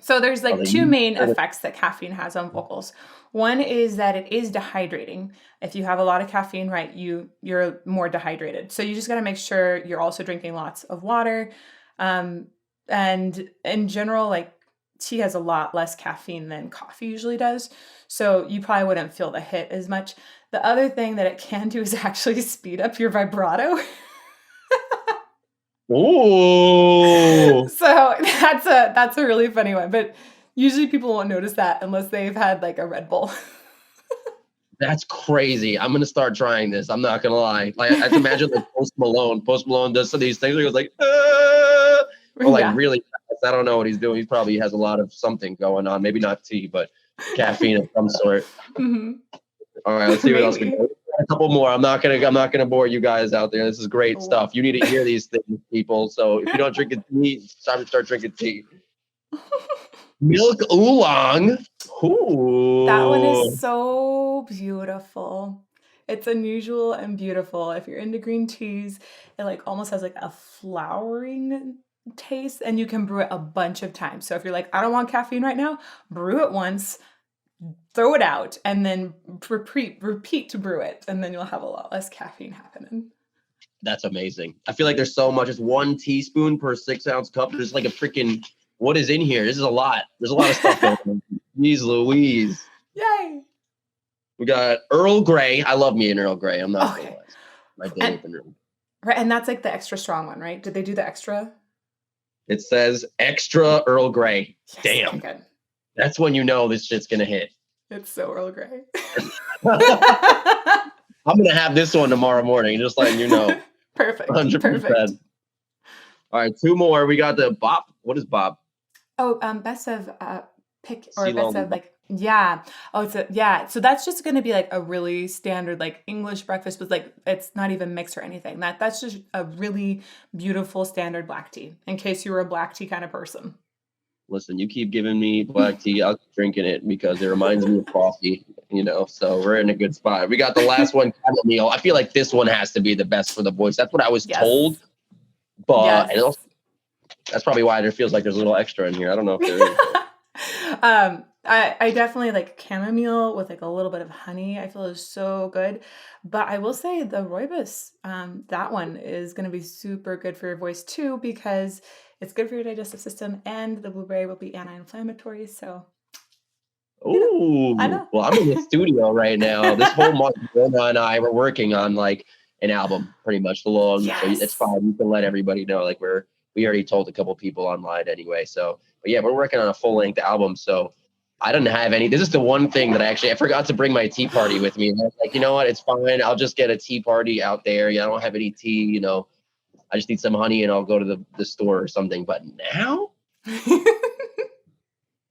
So there's like two main effects that caffeine has on vocals. One is that it is dehydrating. If you have a lot of caffeine, right, you're more dehydrated. So you just got to make sure you're also drinking lots of water. And in general, like tea has a lot less caffeine than coffee usually does. So you probably wouldn't feel the hit as much. The other thing that it can do is actually speed up your vibrato. Ooh. So that's a really funny one, but usually people won't notice that unless they've had like a Red Bull. That's crazy. I'm gonna start trying this. I'm not gonna lie. Like I imagine like Post Malone. Post Malone does some of these things where he goes like, or like really fast. I don't know what he's doing. He probably has a lot of something going on. Maybe not tea, but caffeine of some sort. Mm-hmm. All right, let's see what else we got. A couple more. I'm not gonna bore you guys out there. This is great stuff. You need to hear these things, people. So if you don't drink tea, it's time to start drinking tea. Milk oolong. Ooh. That one is so beautiful. It's unusual and beautiful. If you're into green teas, it like almost has like a flowering taste, and you can brew it a bunch of times. So if you're like, I don't want caffeine right now, brew it once, throw it out, and then repeat to brew it, and then you'll have a lot less caffeine happening. That's amazing. I feel like there's so much. It's 1 teaspoon per 6-ounce cup. There's like a freaking, what is in here? This is a lot. There's a lot of stuff going on. Jeez Louise. Yay. We got Earl Grey. I love me an Earl Grey. I'm not gonna lie. My day with an Earl. Right, and that's like the extra strong one, right? Did they do the extra? It says extra Earl Grey. Yes, damn. Okay. That's when you know this shit's gonna hit. It's so Earl Grey. I'm gonna have this one tomorrow morning, just letting you know. Perfect. 100%. Perfect. All right, 2 more. We got the bop. What is bop? Oh, best of pick or best of like yeah. Oh, so that's just gonna be like a really standard like English breakfast, but like it's not even mixed or anything. That's just a really beautiful standard black tea. In case you were a black tea kind of person. Listen, you keep giving me black tea, I'll keep drinking it because it reminds me of coffee, so we're in a good spot. We got the last one, chamomile. I feel like this one has to be the best for the voice. That's what I was told. But and also, that's probably why there feels like there's a little extra in here. I don't know if there is. I definitely like chamomile with like a little bit of honey. I feel is so good. But I will say the rooibos, that one is going to be super good for your voice too, because it's good for your digestive system, and the blueberry will be anti-inflammatory. So, oh, I know. Well, I'm in the studio right now. This whole month, Lorna and I were working on like an album, pretty much so it's fine. You can let everybody know. Like we already told a couple people online anyway. So, but yeah, we're working on a full-length album. So I didn't have any. This is the one thing that I forgot to bring my tea party with me. And I was like, you know what? It's fine. I'll just get a tea party out there. I don't have any tea. I just need some honey and I'll go to the store or something. But now,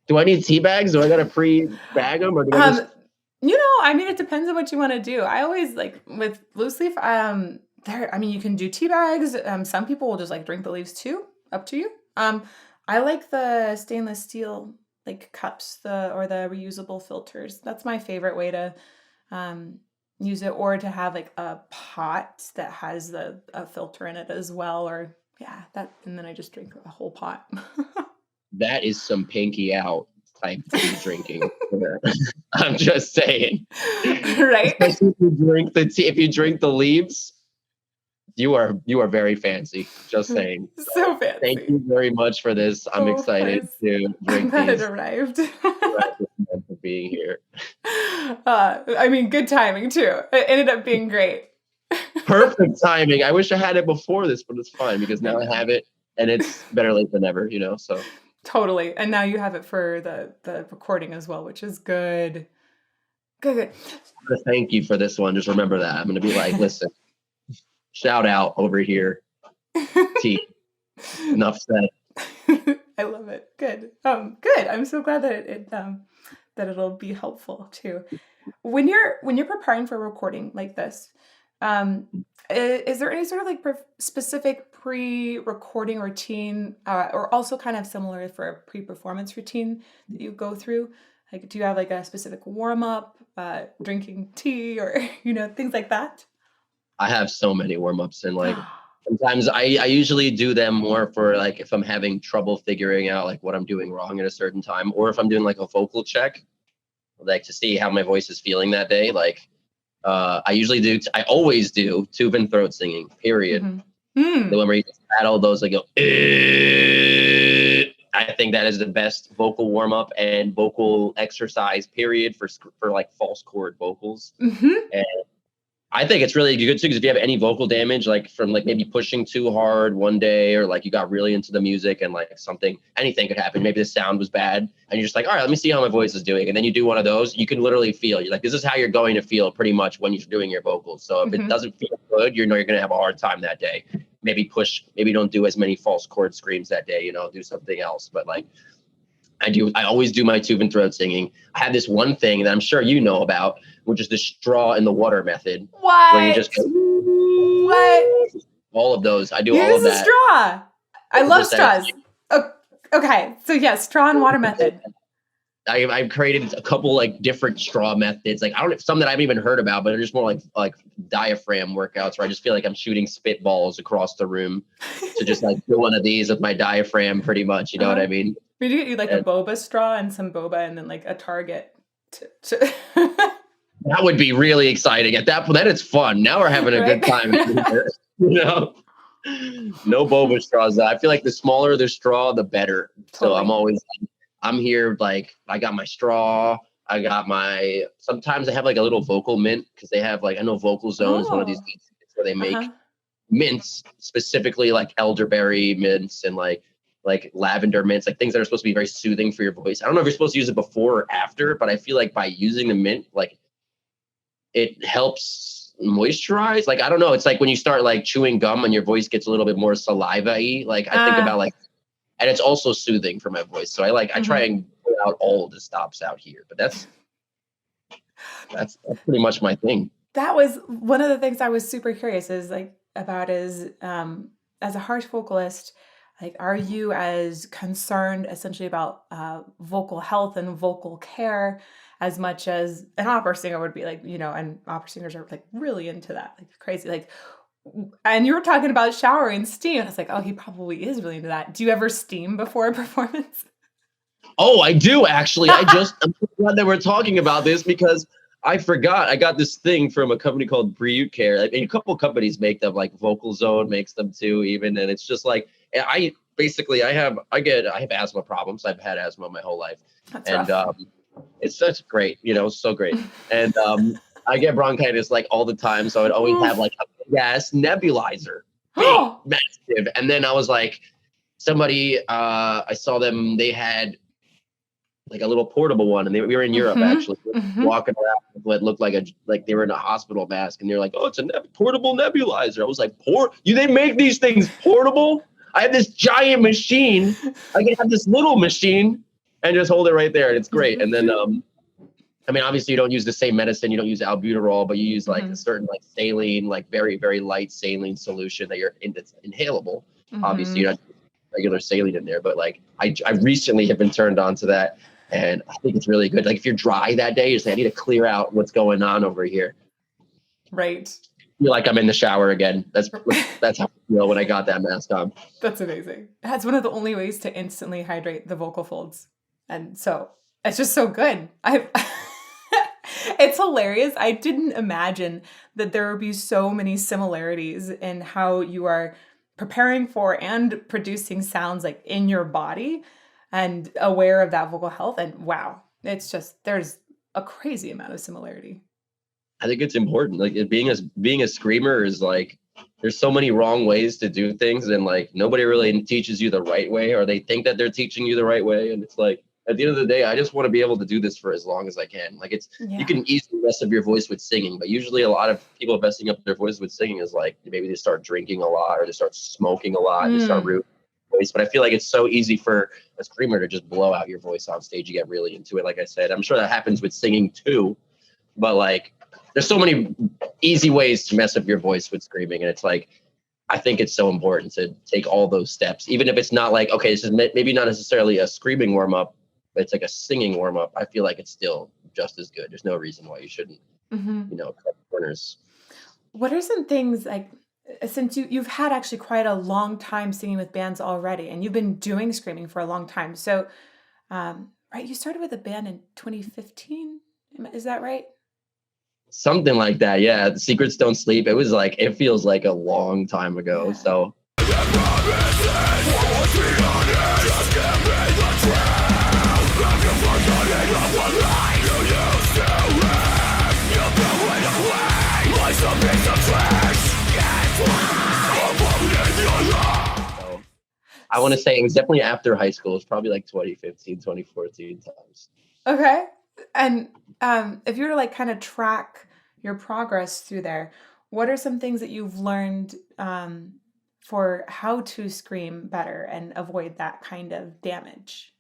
do I need tea bags? Do I got to pre-bag them, or do I just? It depends on what you want to do. I always like with loose leaf. You can do tea bags. Some people will just like drink the leaves too. Up to you. I like the stainless steel like cups, or the reusable filters. That's my favorite way to use it, or to have like a pot that has a filter in it as well, and then I just drink a whole pot. That is some pinky out. type to be drinking. I'm just saying. Right? Especially if you drink the tea, if you drink the leaves, you are very fancy. Just saying. So fancy. Thank you very much for this. I'm excited to I'm drink glad it these. arrived. For being here. I mean, good timing too. It ended up being great. Perfect timing. I wish I had it before this, but it's fine because now I have it, and it's better late than never, so. Totally. And now you have it for the recording as well, which is good. Good. Thank you for this one. Just remember that. I'm going to be like, listen, shout out over here. T. Enough said. I love it. Good. Good. I'm so glad that that it'll be helpful too. When you're preparing for a recording like this, is there any sort of like specific pre-recording routine, or also kind of similar for a pre-performance routine that you go through? Like, do you have like a specific warm-up, drinking tea, or things like that? I have so many warm-ups, and like sometimes I usually do them more for like if I'm having trouble figuring out like what I'm doing wrong at a certain time, or if I'm doing like a vocal check, like to see how my voice is feeling that day. Like I always do tube and throat singing, period. Mm-hmm. The one where you just battle those, like go, I think that is the best vocal warm-up and vocal exercise, period, for like false chord vocals. Mm-hmm. And I think it's really good too, because if you have any vocal damage, like from like maybe pushing too hard one day, or like you got really into the music and like anything could happen. Maybe the sound was bad and you're just like, all right, let me see how my voice is doing. And then you do one of those, you can literally feel, you're like, this is how you're going to feel pretty much when you're doing your vocals. So if it doesn't feel good, you're going to have a hard time that day. Maybe don't do as many false chord screams that day, do something else. But like, I always do my tube and throat singing. I have this one thing that I'm sure you know about, which is the straw in the water method. What? Where you just go, what? All of those. I do all of that. Use a straw. I love straws. Okay. So yes, straw and water method. I've created a couple like different straw methods. Like some that I haven't even heard about, but they're just more like diaphragm workouts where I just feel like I'm shooting spitballs across the room to just like do one of these with my diaphragm, pretty much. You know what I mean? We do get you like a boba straw and some boba, and then like a target. That would be really exciting. At that point, then it's fun. Now we're having a good time. No boba straws. I feel like the smaller the straw, the better. Totally. So I'm here, like I got my straw. Sometimes I have like a little vocal mint, because they have like, I know Vocal Zone is one of these where they make mints, specifically like elderberry mints and like lavender mints, like things that are supposed to be very soothing for your voice. I don't know if you're supposed to use it before or after, but I feel like by using the mint, like it helps moisturize. Like, I don't know. It's like when you start like chewing gum and your voice gets a little bit more saliva-y. Like I think about like, and it's also soothing for my voice. So I try and put out all of the stops out here, but that's pretty much my thing. That was one of the things I was super curious about as a harsh vocalist. Like, are you as concerned essentially about vocal health and vocal care as much as an opera singer would be? Like, and opera singers are like really into that, like crazy. Like, and you were talking about showering steam. I was like, oh, he probably is really into that. Do you ever steam before a performance? Oh, I do actually. I'm so glad that we're talking about this, because I forgot. I got this thing from a company called Breathe Care. I mean, a couple companies make them, like Vocal Zone makes them too, even. And it's just like, I have asthma problems. I've had asthma my whole life. That's rough. It's such great, so great. And I get bronchitis like all the time. So I'd always have like a gas nebulizer, big, massive. And then I was like, somebody, I saw them, they had like a little portable one, and we were in Europe actually, walking around with what looked like they were in a hospital mask, and they're like, oh, it's a portable nebulizer. I was like, they make these things portable? I have this giant machine. I can have this little machine and just hold it right there, and it's great. And then, I mean, obviously you don't use the same medicine. You don't use albuterol, but you use like a certain like saline, like very, very light saline solution that's inhalable. Obviously you don't have regular saline in there, but like I recently have been turned on to that, and I think it's really good. Like if you're dry that day, you say, I need to clear out what's going on over here. Right. I feel like I'm in the shower again. That's how I feel when I got that mask on. That's amazing. That's one of the only ways to instantly hydrate the vocal folds. And so It's just so good. I It's hilarious. I didn't imagine that there would be so many similarities in how you are preparing for and producing sounds like in your body and aware of that vocal health. And wow, it's just there's a crazy amount of similarity. I think it's important. Like being a screamer is like, there's so many wrong ways to do things, and like nobody really teaches you the right way, or they think that they're teaching you the right way. And it's like, at the end of the day, I just want to be able to do this for as long as I can. Like you Yeah. can easily mess up your voice with singing, but usually a lot of people messing up their voice with singing is like maybe they start drinking a lot, or they start smoking a lot, they start ruining their voice. But I feel like it's so easy for a screamer to just blow out your voice on stage. You get really into it. Like I said, I'm sure that happens with singing too, but like there's so many easy ways to mess up your voice with screaming. And it's like, I think it's so important to take all those steps, even if it's not like, okay, this is maybe not necessarily a screaming warm up, but it's like a singing warm up. I feel like it's still just as good. There's no reason why you shouldn't, cut corners. What are some things like, since you've had actually quite a long time singing with bands already, and you've been doing screaming for a long time. So, right, you started with a band in 2015. Is that right? Something like that. Yeah. The Secrets Don't Sleep. It was like, it feels like a long time ago. Yeah. So. I want to say it was definitely after high school. It's probably like 2015, 2014 times. Okay. And if you were to like kind of track your progress through there, what are some things that you've learned for how to scream better and avoid that kind of damage?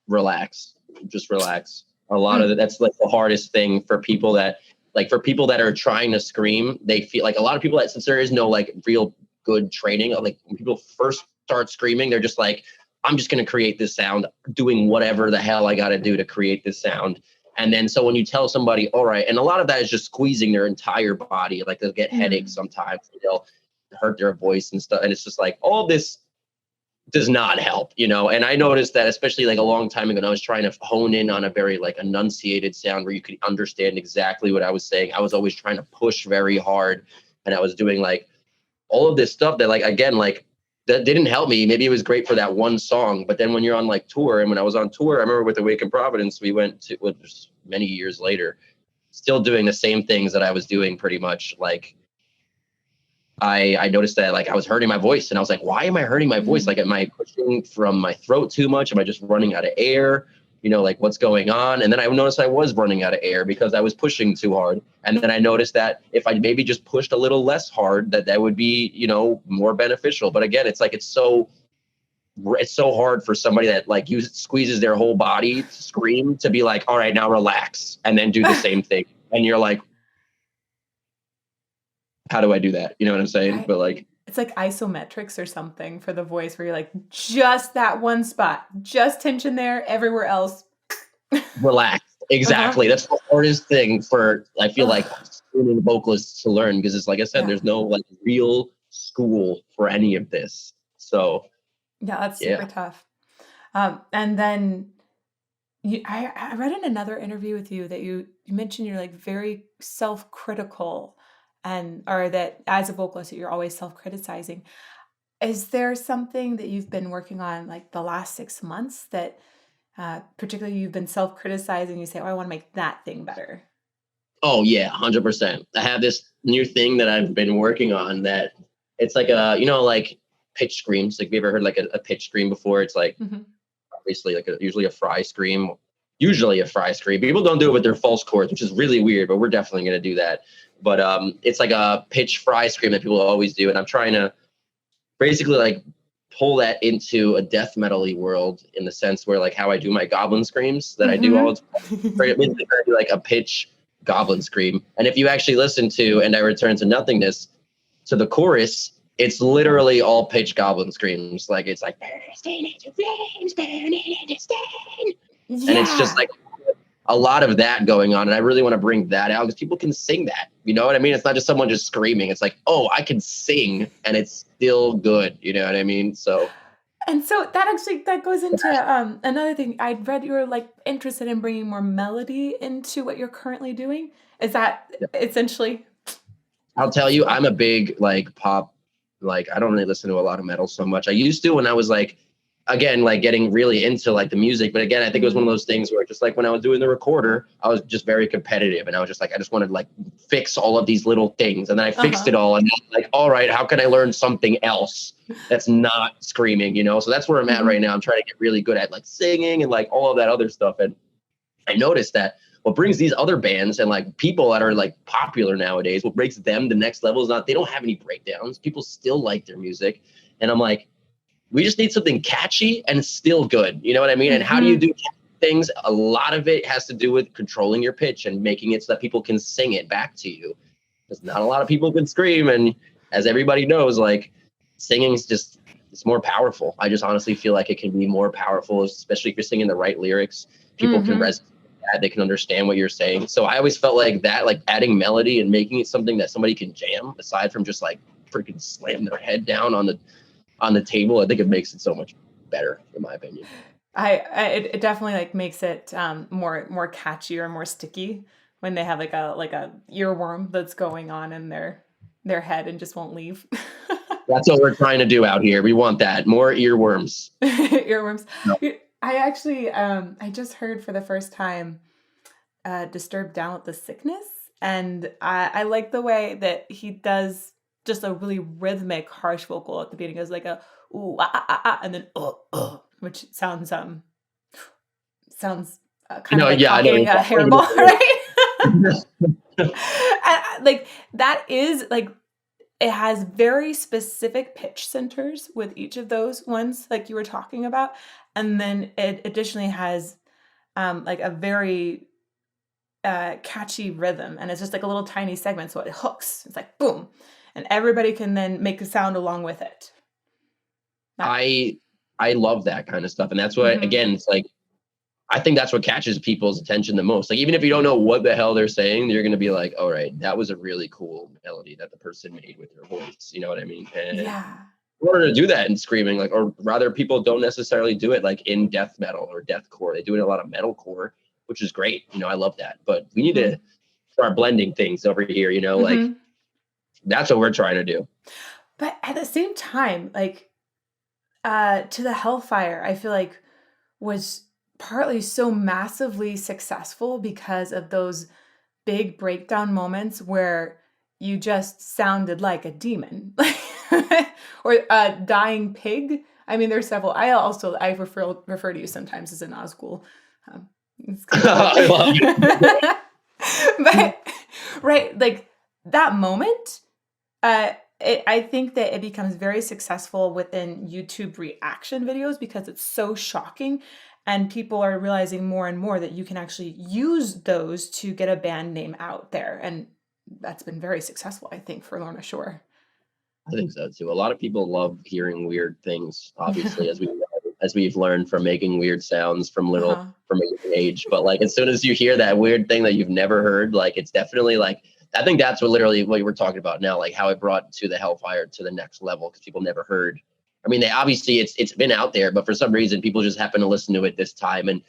Relax. Just relax. A lot of that's like the hardest thing for people that are trying to scream. They feel like a lot of people that, since there is no like real good training, like when people first start screaming, they're just like, I'm just going to create this sound, doing whatever the hell I got to do to create this sound. And then so when you tell somebody, all right, and a lot of that is just squeezing their entire body, like they'll get headaches sometimes, they'll hurt their voice and stuff. And it's just like, all this does not help, And I noticed that, especially like a long time ago, when I was trying to hone in on a very like enunciated sound where you could understand exactly what I was saying. I was always trying to push very hard, and I was doing like all of this stuff that, like, again, like that didn't help me. Maybe it was great for that one song, but then when you're on like tour, and when I was on tour, I remember with Awaken Providence, we went to, many years later, still doing the same things that I was doing pretty much. Like I noticed that like I was hurting my voice, and I was like, why am I hurting my voice? Like, am I pushing from my throat too much? Am I just running out of air? Like what's going on? And then I noticed I was running out of air because I was pushing too hard. And then I noticed that if I maybe just pushed a little less hard, that would be, more beneficial. But again, it's like, it's so hard for somebody that like squeezes their whole body to scream to be like, all right, now relax, and then do the same thing. And you're like, how do I do that? You know what I'm saying? Right. But like, it's like isometrics or something for the voice, where you're like, just that one spot, just tension there, everywhere else. Relax. Exactly. That's the hardest thing for, I feel like, screaming vocalists to learn, because it's like I said, there's no like real school for any of this. So yeah, that's super tough. And then I read in another interview with you that you mentioned you're like very self-critical, or that as a vocalist that you're always self-criticizing. Is there something that you've been working on like the last 6 months that particularly you've been self-criticizing? You say, oh, I want to make that thing better. Oh yeah, 100%. I have this new thing that I've been working on that it's like like pitch screams. Like, have you ever heard like a pitch scream before? It's like obviously like usually a fry scream. People don't do it with their false chords, which is really weird, but we're definitely going to do that. But it's like a pitch fry scream that people always do. And I'm trying to basically like pull that into a death metal-y world, in the sense where like how I do my goblin screams that I do all the time. Basically, I do like a pitch goblin scream. And if you actually listen to And I Return to Nothingness, to the chorus, it's literally all pitch goblin screams. Like it's like, burning into flames, burning into stain. And it's just like a lot of that going on. And I really want to bring that out, because people can sing that. You know what I mean? It's not just someone just screaming. It's like, oh, I can sing and it's still good. You know what I mean? So And so that goes into another thing. I'd read you were like interested in bringing more melody into what you're currently doing. Is that essentially? I'll tell you, I'm a big like pop, like I don't really listen to a lot of metal so much. I used to when I was like, again, like getting really into like the music. But again, I think it was one of those things where just like when I was doing the recorder, I was just very competitive and I was just like, I just wanted to like fix all of these little things. And then I fixed it all and like, all right, how can I learn something else that's not screaming, you know? So that's where I'm at right now. I'm trying to get really good at like singing and like all of that other stuff. And I noticed that what brings these other bands and like people that are like popular nowadays, what breaks them the next level is not, they don't have any breakdowns. People still like their music. And I'm like, we just need something catchy and still good. You know what I mean? And how do you do things? A lot of it has to do with controlling your pitch and making it so that people can sing it back to you. Because not a lot of people can scream. And as everybody knows, like singing is just, it's more powerful. I just honestly feel like it can be more powerful, especially if you're singing the right lyrics. People can resonate with that. They can understand what you're saying. So I always felt like that, like adding melody and making it something that somebody can jam aside from just like freaking slam their head down on the table. I think it makes it so much better, in my opinion. It definitely like makes it more catchy or more sticky when they have like a earworm that's going on in their head and just won't leave. That's what we're trying to do out here. We want that, more earworms. Earworms. No. I actually I just heard for the first time Disturbed Down with the Sickness, and I like the way that he does just a really rhythmic harsh vocal at the beginning. It goes like a ooh ah, ah, ah, and then which sounds kind of like talking a hairball, right? Like that is like, it has very specific pitch centers with each of those ones like you were talking about, and then it additionally has like a very catchy rhythm, and it's just like a little tiny segment, so it hooks. It's like boom, and everybody can then make a sound along with it. I love that kind of stuff, and that's what again, it's like I think that's what catches people's attention the most. Like even if you don't know what the hell they're saying, you're gonna be like, all right, that was a really cool melody that the person made with their voice. You know what I mean? And in order to do that in screaming, like, or rather, people don't necessarily do it like in death metal or deathcore. They do it in a lot of metalcore, which is great. You know, I love that. But we need to start blending things over here. You know, like that's what we're trying to do. But at the same time, like to the Hellfire, I feel like was partly so massively successful because of those big breakdown moments where you just sounded like a demon. Or a dying pig. I mean, there's several. I refer to you sometimes as a Nazgul. I love it. But right, like that moment, I think that it becomes very successful within YouTube reaction videos because it's so shocking, and people are realizing more and more that you can actually use those to get a band name out there, and that's been very successful, I think, for Lorna Shore. I think so too. A lot of people love hearing weird things, obviously, as we've learned from making weird sounds from a young age. But like as soon as you hear that weird thing that you've never heard, like it's definitely like, I think that's what we're talking about now, like how it brought to the Hellfire to the next level because people never heard. I mean, they obviously it's been out there, but for some reason people just happen to listen to it this time, and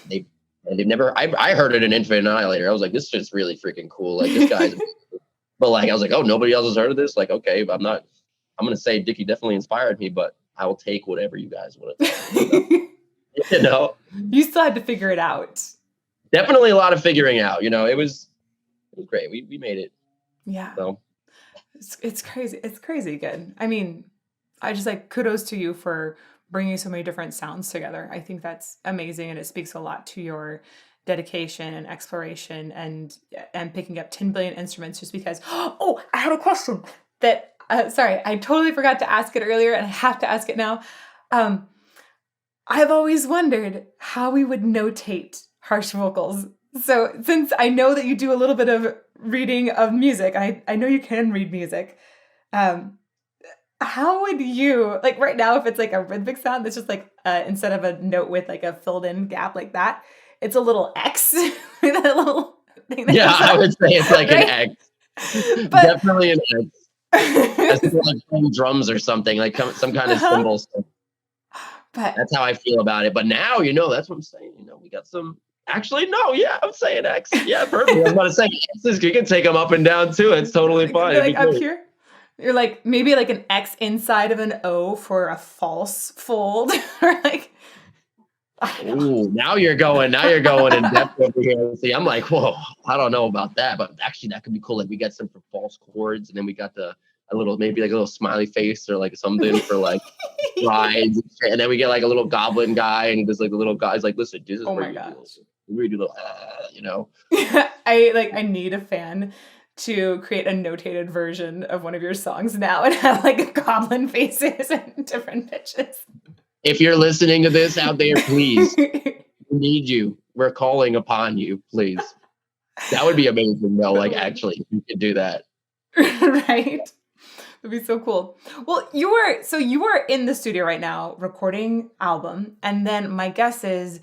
they've never. I heard it in Annihilator. I was like, this is just really freaking cool. Like this guy's. But like I was like, oh, nobody else has heard of this. Like, okay, I'm gonna say Dickie definitely inspired me, but I will take whatever you guys want to. You know, you still had to figure it out. Definitely a lot of figuring out. You know, it was great. We made it. Yeah. So it's crazy. It's crazy good. I mean, I just like kudos to you for bringing so many different sounds together. I think that's amazing, and it speaks a lot to your dedication and exploration and picking up 10 billion instruments just because. Oh, I had a question that sorry, I totally forgot to ask it earlier and I have to ask it now. I've always wondered how we would notate harsh vocals. So since I know that you do a little bit of reading of music, I know you can read music. How would you, like right now, if it's like a rhythmic sound that's just like instead of a note with like a filled in gap like that, it's a little X. That little thing that I would say it's like right? An X. But, definitely an X. That's like playing drums or something, like some kind of cymbal. But that's how I feel about it. But now, you know, that's what I'm saying. You know, we got some. Actually, no, yeah, I'm saying X. Yeah, perfect. I'm about to say X's. You can take them up and down too. It's totally fine. like up here, you're like maybe like an X inside of an O for a false fold, or like. Ooh, now you're going in depth over here. See, I'm like, whoa, I don't know about that, but actually that could be cool. Like we got some for false chords, and then we got maybe like a little smiley face or like something for like rides, and then we get like a little goblin guy, and he does like the little guy's like, listen, this is where you do the, you know. I need a fan to create a notated version of one of your songs now and have like goblin faces and different pitches. If you're listening to this out there, please, we need you. We're calling upon you, please. That would be amazing, though. Like, actually, if you could do that, right? That'd be so cool. Well, you are in the studio right now recording album, and then my guess is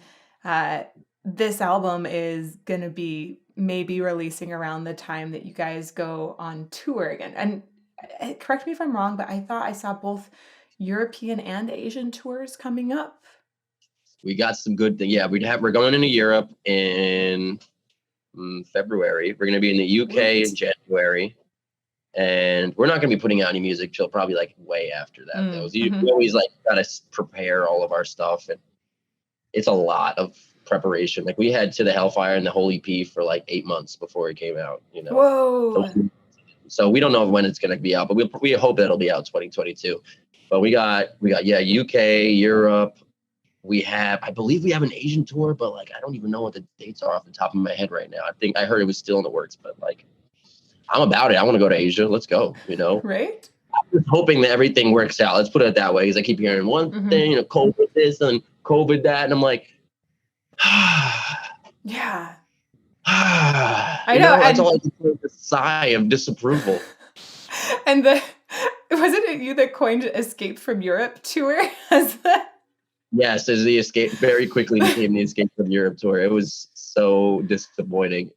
this album is gonna be maybe releasing around the time that you guys go on tour again. And correct me if I'm wrong, but I thought I saw both European and Asian tours coming up. We got some good things. Yeah, we're going into Europe in February. We're going to be in the UK in January. And we're not going to be putting out any music till probably like way after that. We always like got to prepare all of our stuff. And it's a lot of preparation. Like we had to the Hellfire and the whole EP for like 8 months before it came out, you know. Whoa. So we don't know when it's going to be out, but we hope it'll be out 2022. But we got UK, Europe. I believe we have an Asian tour, but like I don't even know what the dates are off the top of my head right now. I heard it was still in the works, but like I'm about it. I want to go to Asia. Let's go, you know. Right. I'm just hoping that everything works out. Let's put it that way, because I keep hearing one thing, you know, COVID this and COVID that, and I'm like, yeah. I know. That's all I can do is a sigh of disapproval. And wasn't it you that coined Escape from Europe tour as the? Yes, as the Escape very quickly became the Escape from Europe tour. It was so disappointing.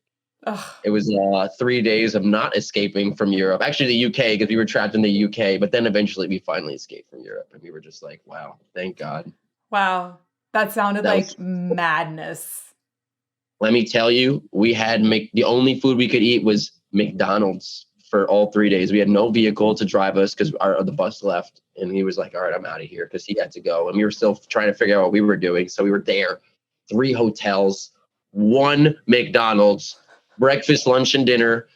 Ugh. It was 3 days of not escaping from Europe. Actually, the UK, because we were trapped in the UK. But then eventually we finally escaped from Europe, and we were just like, "Wow, thank God!" Wow, that sounded like madness. Let me tell you, we had the only food we could eat was McDonald's for all 3 days. We had no vehicle to drive us because the bus left, and he was like, "All right, I'm out of here," because he had to go, and we were still trying to figure out what we were doing. So we were there, 3 hotels, 1 McDonald's, breakfast, lunch, and dinner.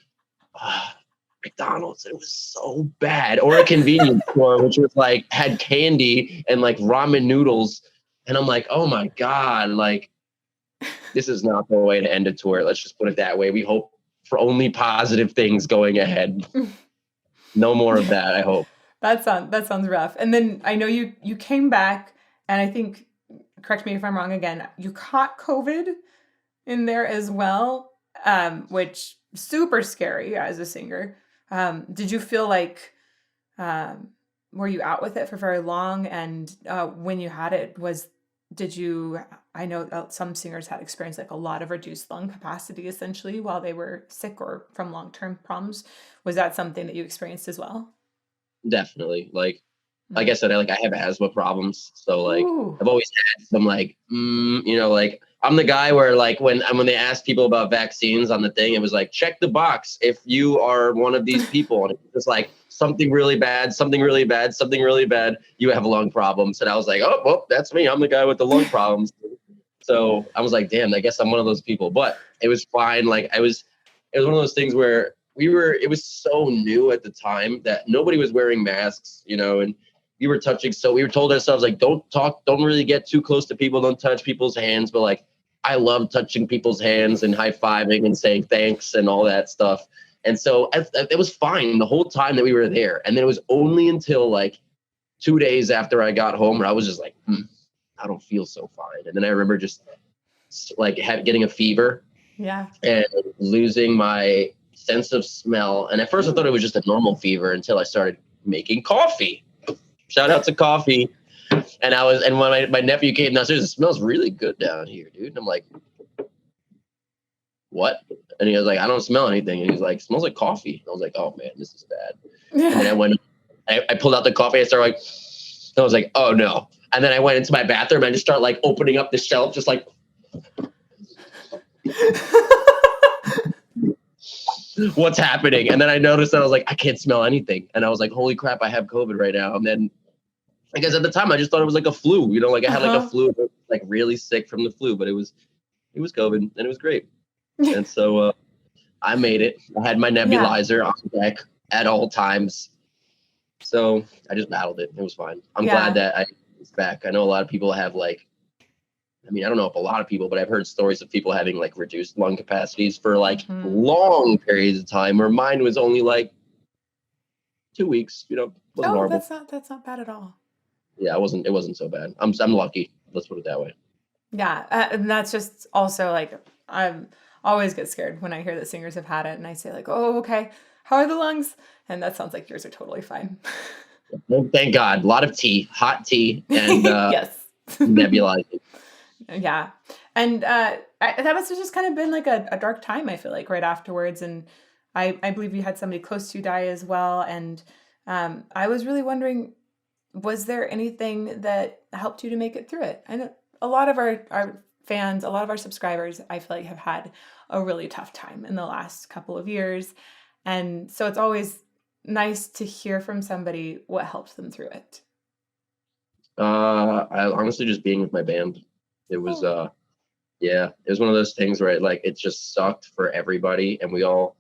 McDonald's, it was so bad. Or a convenience store, which was like had candy and like ramen noodles, and I'm like, oh my God, like this is not the way to end a tour. Let's just put it that way. We hope for only positive things going ahead. No more of that, I hope. That sounds rough. And then I know you came back, and I think, correct me if I'm wrong again, you caught COVID in there as well, which super scary as a singer. Did you feel like, were you out with it for very long? And when you had it, I know some singers had experienced like a lot of reduced lung capacity essentially while they were sick or from long-term problems. Was that something that you experienced as well? Definitely. Like I said, I have asthma problems. So like I've always had some like, you know, like I'm the guy where like when they ask people about vaccines on the thing, it was like, check the box if you are one of these people. And it's like something really bad, something really bad, something really bad, you have lung problems. And I was like, oh, well, that's me. I'm the guy with the lung problems. So I was like, damn, I guess I'm one of those people. But it was fine. Like it was one of those things where it was so new at the time that nobody was wearing masks, you know, and we were told ourselves like, don't really get too close to people, don't touch people's hands. But like, I love touching people's hands and high-fiving and saying thanks and all that stuff. And so it was fine the whole time that we were there. And then it was only until like 2 days after I got home where I was just like, I don't feel so fine. And then I remember just like getting a fever, and losing my sense of smell. And at first I thought it was just a normal fever until I started making coffee. Shout out to coffee. And when my nephew came downstairs, it smells really good down here, dude. And I'm like, what? And he was like, I don't smell anything. And he's like, smells like coffee. And I was like, oh man, this is bad. And then I pulled out the coffee, I started like, I was like, oh no, And then I went into my bathroom and I just start like opening up the shelf, just like, what's happening? And then I noticed that I was like, I can't smell anything. And I was like, holy crap, I have COVID right now. And then I guess at the time I just thought it was like a flu, you know, like I had like a flu, like really sick from the flu, but it was COVID and it was great. And so I made it. I had my nebulizer on deck at all times. So I just battled it. It was fine. I'm glad that I was back. I know a lot of people have like, I mean, I don't know if a lot of people, but I've heard stories of people having like reduced lung capacities for like long periods of time, where mine was only like 2 weeks, you know, wasn't horrible. That's not bad at all. Yeah, it wasn't so bad. I'm lucky. Let's put it that way. Yeah. And that's just also like, I'm always get scared when I hear that singers have had it and I say like, oh, okay, how are the lungs? And that sounds like yours are totally fine. Well, thank God. A lot of tea, hot tea, and yes. nebulizing. Yeah. And that must have just kind of been like a dark time, I feel like, right afterwards. And I believe you had somebody close to you die as well. And I was really wondering, was there anything that helped you to make it through it? I know a lot of our fans, a lot of our subscribers, I feel like have had a really tough time in the last couple of years. And so it's always nice to hear from somebody what helped them through it. I honestly just being with my band. It was it was one of those things where it just sucked for everybody, and we all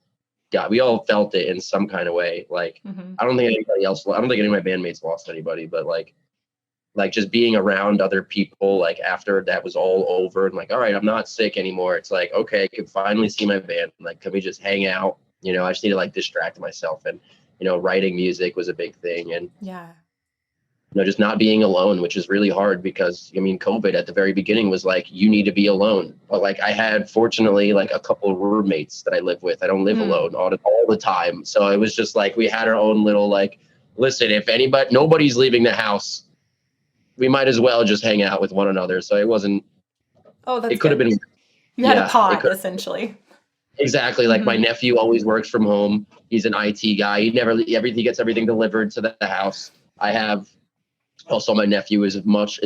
felt it in some kind of way. Like I don't think any of my bandmates lost anybody, but like just being around other people, like after that was all over and like, all right, I'm not sick anymore. It's like, okay, I can finally see my band. Like, can we just hang out? You know, I just need to like distract myself. And, you know, writing music was a big thing. And, you know, just not being alone, which is really hard because, I mean, COVID at the very beginning was like, you need to be alone. But like I had, fortunately, like a couple of roommates that I live with. I don't live alone all the time. So it was just like, we had our own little, like, listen, if nobody's leaving the house, we might as well just hang out with one another. So it wasn't, it could have been. You had a pod, essentially. Exactly. Like my nephew always works from home. He's an IT guy. He gets everything delivered to the house. I have also, my nephew is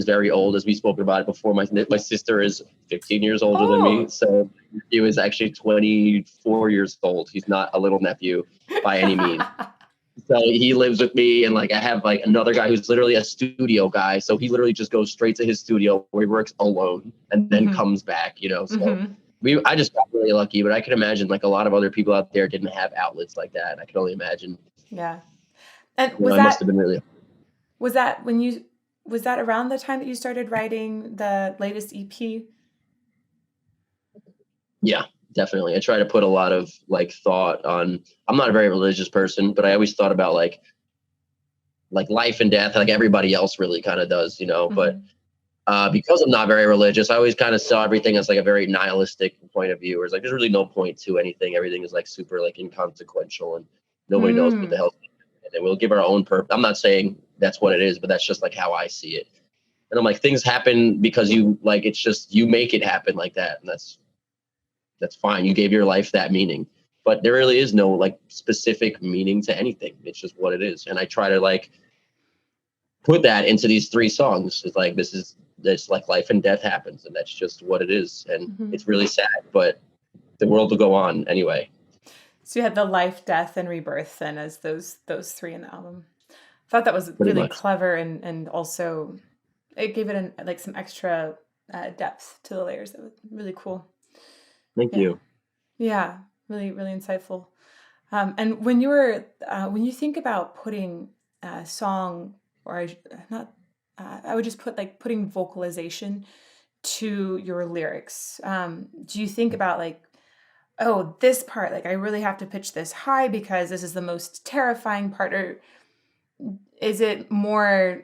very old, as we spoke about it before. My sister is 15 years older than me. So he was actually 24 years old. He's not a little nephew by any means. So he lives with me, and like I have like another guy who's literally a studio guy. So he literally just goes straight to his studio where he works alone and then comes back, you know. So I just got really lucky, but I can imagine like a lot of other people out there didn't have outlets like that. I can only imagine. Yeah. And must have been really. Was that around the time that you started writing the latest EP? Yeah. Definitely. I try to put a lot of like thought on, I'm not a very religious person, but I always thought about like life and death, like everybody else really kind of does, you know, but because I'm not very religious, I always kind of saw everything as like a very nihilistic point of view, where it's like, there's really no point to anything. Everything is like super like inconsequential and nobody knows what the hell. And we'll give our own purpose. I'm not saying that's what it is, but that's just like how I see it. And I'm like, things happen because it's just, you make it happen like that. And that's fine. You gave your life that meaning, but there really is no like specific meaning to anything. It's just what it is. And I try to like put that into these 3 songs. It's like, this like life and death happens, and that's just what it is. And it's really sad, but the world will go on anyway. So you had the life, death, and rebirth then as those 3 in the album. I thought that was really clever, and also it gave it like some extra depth to the layers. That was really cool. Thank you. Yeah, really, really insightful. And when you think about putting a song, or I would just put like putting vocalization to your lyrics. Do you think about like, oh, this part, like I really have to pitch this high because this is the most terrifying part, or is it more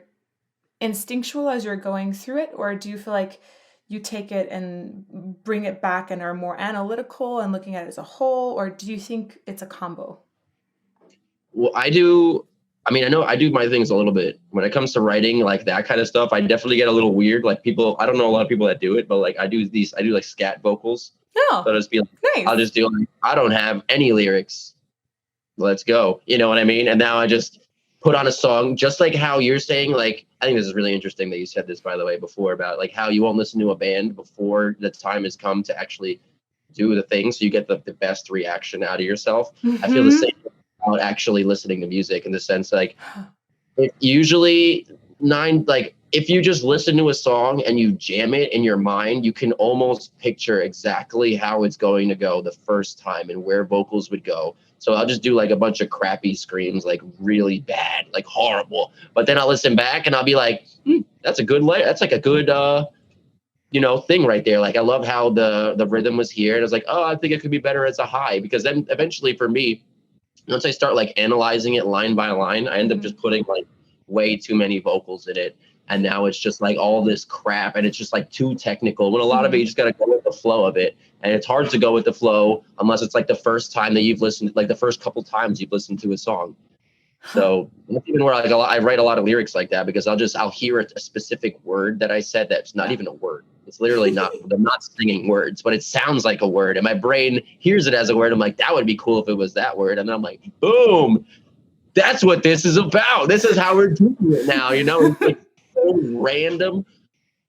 instinctual as you're going through it, or do you feel like you take it and bring it back and are more analytical and looking at it as a whole, or do you think it's a combo? Well, I do. I mean, I know I do my things a little bit when it comes to writing, like that kind of stuff. I definitely get a little weird. Like I don't know a lot of people that do it, but like I do like scat vocals. Oh, so I'll just be like, nice. I'll just do like, I don't have any lyrics. Let's go. You know what I mean? And now I just put on a song, just like how you're saying, like, I think this is really interesting that you said this, by the way, before, about like how you won't listen to a band before the time has come to actually do the thing, so you get the best reaction out of yourself. I feel the same about actually listening to music, in the sense, like, it usually if you just listen to a song and you jam it in your mind, you can almost picture exactly how it's going to go the first time and where vocals would go. So I'll just do like a bunch of crappy screams, like really bad, like horrible. But then I'll listen back and I'll be like, that's a good that's like a good thing right there. Like, I love how the rhythm was here. And I was like, oh, I think it could be better as a high. Because then eventually for me, once I start like analyzing it line by line, I end up just putting like way too many vocals in it. And now it's just like all this crap, and it's just like too technical, when a lot of it, you just got to go with the flow of it. And it's hard to go with the flow unless it's like the first time that you've listened, like the first couple times you've listened to a song. So even where I write a lot of lyrics like that, because I'll hear a specific word that I said that's not even a word. It's literally not, I'm not singing words, but it sounds like a word. And my brain hears it as a word. I'm like, that would be cool if it was that word. And then I'm like, boom, that's what this is about. This is how we're doing it now. It's like so random,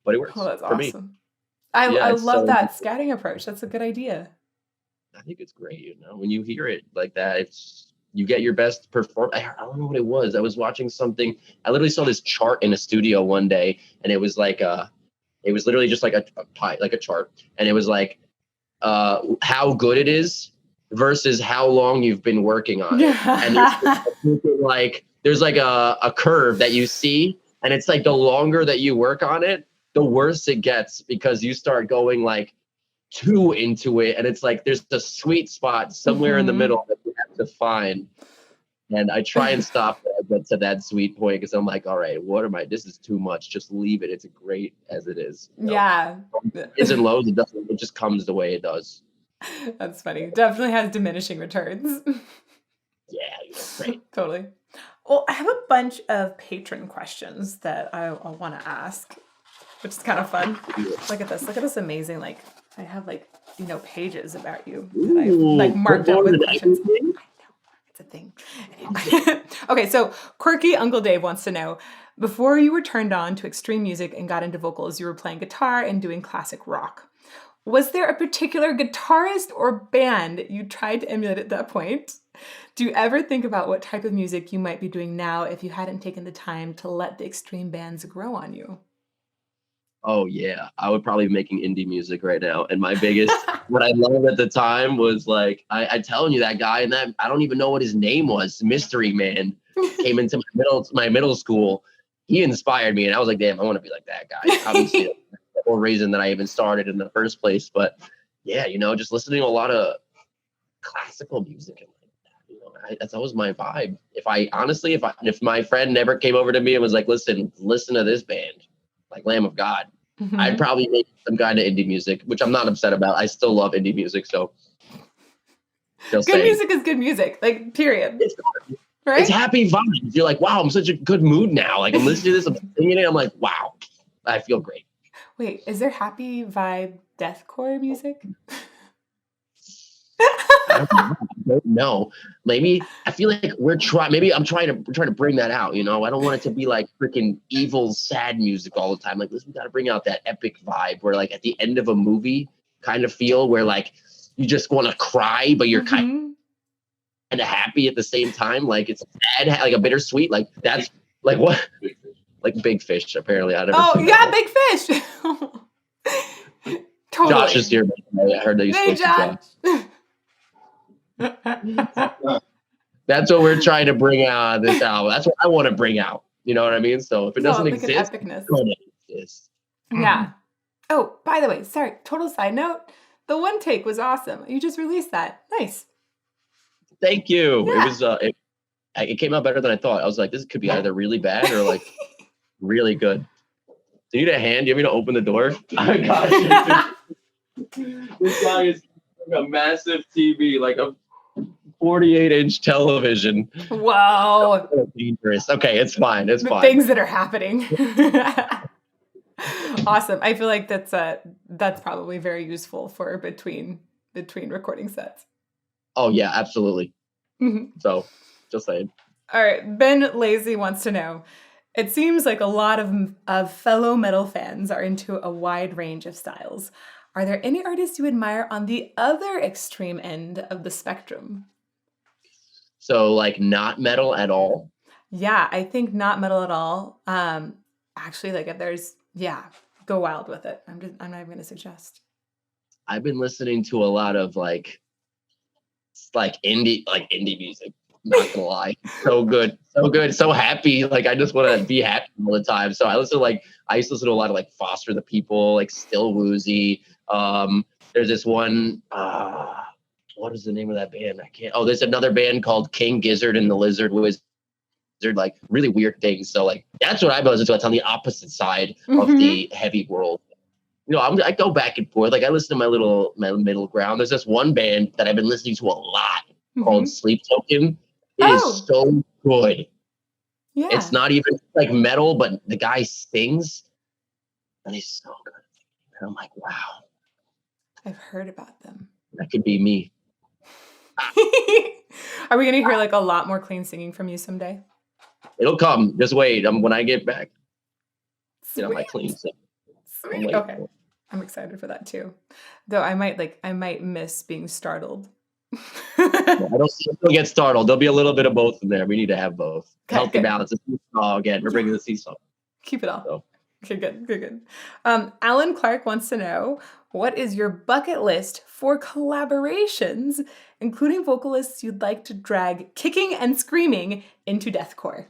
but it works. Oh, that's for awesome. me. I love that scatting approach. That's a good idea. I think it's great. When you hear it like that, you get your best performance. I don't know what it was. I was watching something. I literally saw this chart in a studio one day, and it was like it was literally just like a chart, and it was like how good it is versus how long you've been working on it. And there's like a curve that you see, and it's like the longer that you work on it, the worse it gets, because you start going like too into it, and it's like there's a sweet spot somewhere in the middle that you have to find. And I try and stop when I get to that sweet point, because I'm like, all right, this is too much, just leave it, it's great as it is. Yeah, highs and lows, it just comes the way it does. That's funny. Definitely has diminishing returns. Yeah, great. Totally. Well, I have a bunch of patron questions that I want to ask, which is kind of fun. Look at this amazing, like, I have like, pages about you that I like marked up with questions. I know, it's a thing. Anyway. Okay, so Quirky Uncle Dave wants to know, before you were turned on to extreme music and got into vocals, you were playing guitar and doing classic rock. Was there a particular guitarist or band you tried to emulate at that point? Do you ever think about what type of music you might be doing now if you hadn't taken the time to let the extreme bands grow on you? Oh yeah, I would probably be making indie music right now. And my biggest, what I loved at the time was like, I telling you, that guy, and that, I don't even know what his name was, Mystery Man, came into my middle school. He inspired me, and I was like, damn, I want to be like that guy. Obviously, that's the whole reason that I even started in the first place. But yeah, just listening to a lot of classical music and like that, that's always my vibe. If my friend never came over to me and was like, listen to this band, like Lamb of God, I'd probably make some kind of indie music, which I'm not upset about. I still love indie music, so good music is good music, like, period. Right? It's happy vibes. You're like, wow, I'm such a good mood now. Like, I'm listening to this, I'm singing it, I'm like, wow, I feel great. Wait, is there happy vibe deathcore music? I don't know. Maybe I feel like maybe I'm trying to bring that out. I don't want it to be like freaking evil, sad music all the time. Like, listen, we got to bring out that epic vibe where, like, at the end of a movie kind of feel, where like you just want to cry, but you're kind of happy at the same time. Like, it's sad, like a bittersweet. Like, that's like what? Like Big Fish, apparently. Big Fish. Totally. Josh is here. I heard that you spoke to Josh. That's what we're trying to bring out on this album. That's what I want to bring out. You know what I mean? So if it doesn't exist, it doesn't exist. Yeah. Oh, by the way, sorry, total side note. The one take was awesome. You just released that. Nice. Thank you. Yeah. It was it came out better than I thought. I was like, this could be either really bad or like really good. Do you need a hand? Do you want me to open the door? I got you. This guy is like a massive TV, like a 48-inch television. Whoa. Dangerous. Okay, it's fine. It's fine. Things that are happening. Awesome. I feel like that's probably very useful for between recording sets. Oh yeah, absolutely. So, just saying. All right. Ben Lazy wants to know. It seems like a lot of fellow metal fans are into a wide range of styles. Are there any artists you admire on the other extreme end of the spectrum? So like not metal at all. Yeah, I think not metal at all. Actually, like if there's, go wild with it. I'm not even gonna suggest. I've been listening to a lot of like indie music. Not gonna lie, so good, so happy. Like I just want to be happy all the time. So I used to listen to a lot of like Foster the People, like Still Woozy. There's this one. What is the name of that band? I can't. Oh, there's another band called King Gizzard and the Lizard Wizard. Like really weird things. So like that's what I've listened to. It's on the opposite side of the heavy world. You know, I go back and forth. Like I listen to my middle ground. There's this one band that I've been listening to a lot called Sleep Token. It is so good. Yeah. It's not even like metal, but the guy sings and he's so good. And I'm like, wow. I've heard about them. That could be me. Are we going to hear like a lot more clean singing from you someday? It'll come. Just wait. When I get back. Sweet. You know, my clean sing. Sweet. Okay. I'm excited for that too. Though I might miss being startled. I don't still get startled. There'll be a little bit of both in there. We need to have both. Okay, Healthy good. balance. Again, we're bringing the seesaw. Keep it all. So. Okay, good. Alan Clark wants to know, what is your bucket list for collaborations, including vocalists you'd like to drag kicking and screaming into deathcore?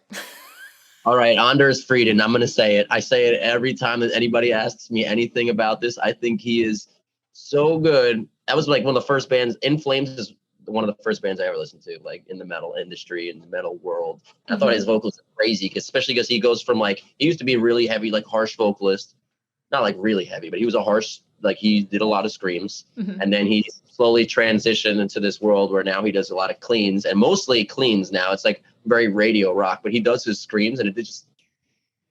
All right, Anders Frieden. I'm going to say it. I say it every time that anybody asks me anything about this. I think he is so good. That was like one of the first bands. In Flames is one of the first bands I ever listened to, like in the metal industry, in the metal world. I thought his vocals were crazy, especially because he goes from like, he used to be really heavy, like harsh vocalist. Not like really heavy, but he was a harsh, like he did a lot of screams. And then he slowly transitioned into this world where now he does a lot of cleans, and mostly cleans now. It's like very radio rock, but he does his screams, and it just,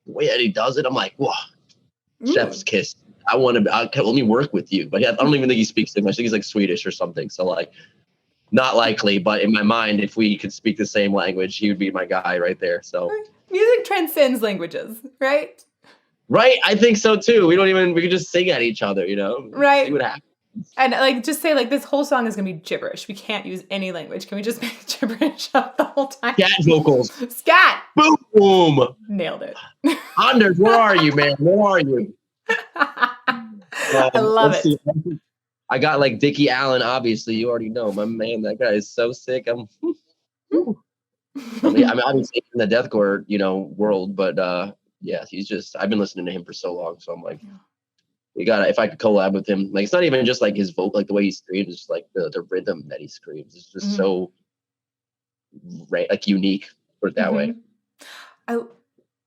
the way that he does it, I'm like, whoa, chef's kiss. I can only work with you. But I don't even think he speaks English. I think he's like Swedish or something. So like, not likely, but in my mind, if we could speak the same language, he would be my guy right there. So music transcends languages, right? Right, I think so too. We could just sing at each other, you know? Right. See what happens. And like, just say like, this whole song is gonna be gibberish. We can't use any language. Can we just make gibberish up the whole time? Scat vocals. Scat. Boom, boom. Nailed it. Anders, where are you, man? Where are you? I love it. See. I got like Dickie Allen, obviously. You already know. My man, that guy is so sick. I'm obviously in the deathcore, world, but yeah, I've been listening to him for so long. So I'm like, if I could collab with him, like, it's not even just like his vocal, like the way he screams, it's just like the rhythm that he screams. It's just so like unique, put it that way.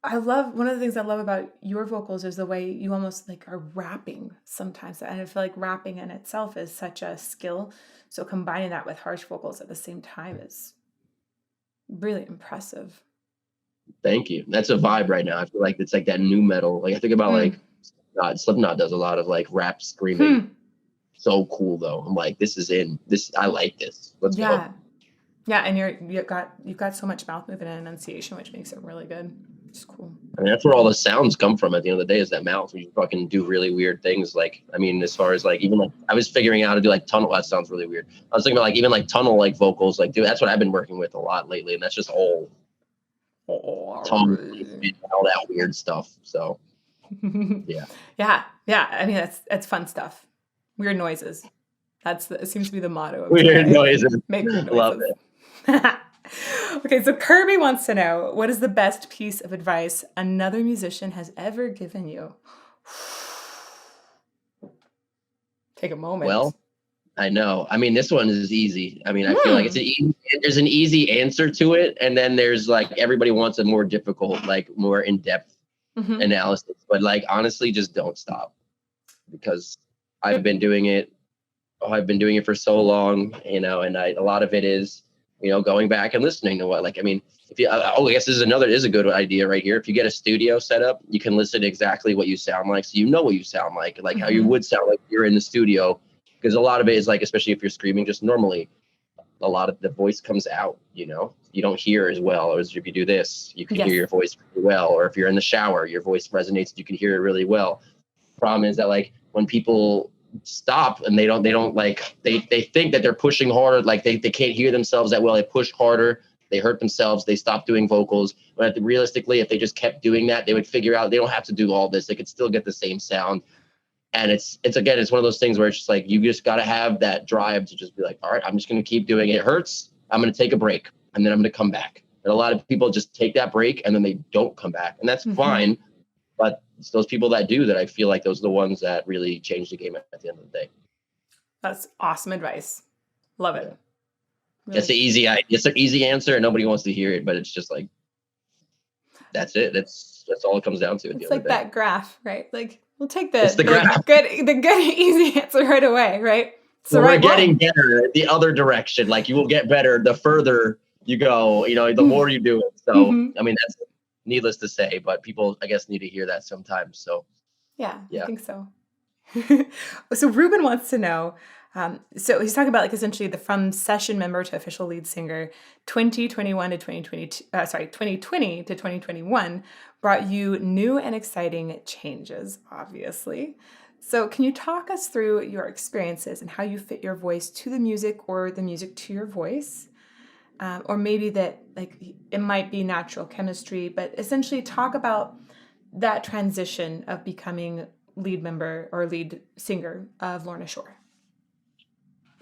I love, one of the things I love about your vocals is the way you almost like are rapping sometimes. And I feel like rapping in itself is such a skill. So combining that with harsh vocals at the same time is really impressive. Thank you. That's a vibe right now. I feel like it's like that new metal. Like I think about like Slipknot does a lot of like rap screaming. So cool though. I'm like, I like this. Let's go. Yeah, and you've got so much mouth movement and enunciation, which makes it really good. It's cool. I mean, that's where all the sounds come from at the end of the day, is that mouth. You fucking do really weird things. Like, I mean, as far as like, even like, I was figuring out how to do like tunnel. That sounds really weird. I was thinking about like, even like tunnel, like vocals, like, dude, that's what I've been working with a lot lately. And that's just all tongue, all that weird stuff. So, yeah. Yeah. I mean, that's fun stuff. Weird noises. It seems to be the motto. Of Weird noises. Make weird noises. Love it. Okay, so Kirby wants to know, what is the best piece of advice another musician has ever given you? Take a moment. Well, I know. I mean, this one is easy. I mean, I feel like there's an easy answer to it, and then there's like, everybody wants a more difficult, like more in-depth analysis. But like, honestly, just don't stop, because I've been doing it for so long, and a lot of it is, going back and listening to what, like, I mean, I guess this is a good idea right here. If you get a studio set up, you can listen to exactly what you sound like. So you know what you sound like how you would sound like you're in the studio. Because a lot of it is like, especially if you're screaming just normally, a lot of the voice comes out, you know, you don't hear as well, or as if you do this, you can Yes. hear your voice really well. Or if you're in the shower, your voice resonates, you can hear it really well. Problem is that like when people stop and they don't like, they think that they're pushing harder, like they can't hear themselves that well. They push harder, they hurt themselves, they stop doing vocals. But realistically, if they just kept doing that, they would figure out they don't have to do all this. They could still get the same sound. And it's again, it's one of those things where it's just like, you just got to have that drive to just be like, all right, I'm just going to keep doing it. It hurts. I'm going to take a break and then I'm going to come back. And a lot of people just take that break and then they don't come back. And that's fine. But it's those people that do that, I feel like those are the ones that really change the game at the end of the day. That's awesome advice. Love it. Really. It's an easy answer and nobody wants to hear it, but it's just like, that's it. That's all it comes down to. It's like that graph, right? Like, we'll take the good easy answer right away, right? So we're getting better the other direction. Like you will get better the further you go, you know, the more you do it. So I mean, that's needless to say, but people, I guess, need to hear that sometimes. So yeah. I think so. So Ruben wants to know, so he's talking about like essentially the from session member to official lead singer, 2020 to 2021 brought you new and exciting changes, obviously. So can you talk us through your experiences and how you fit your voice to the music or the music to your voice? Or maybe that like it might be natural chemistry, but essentially talk about that transition of becoming lead member or lead singer of Lorna Shore.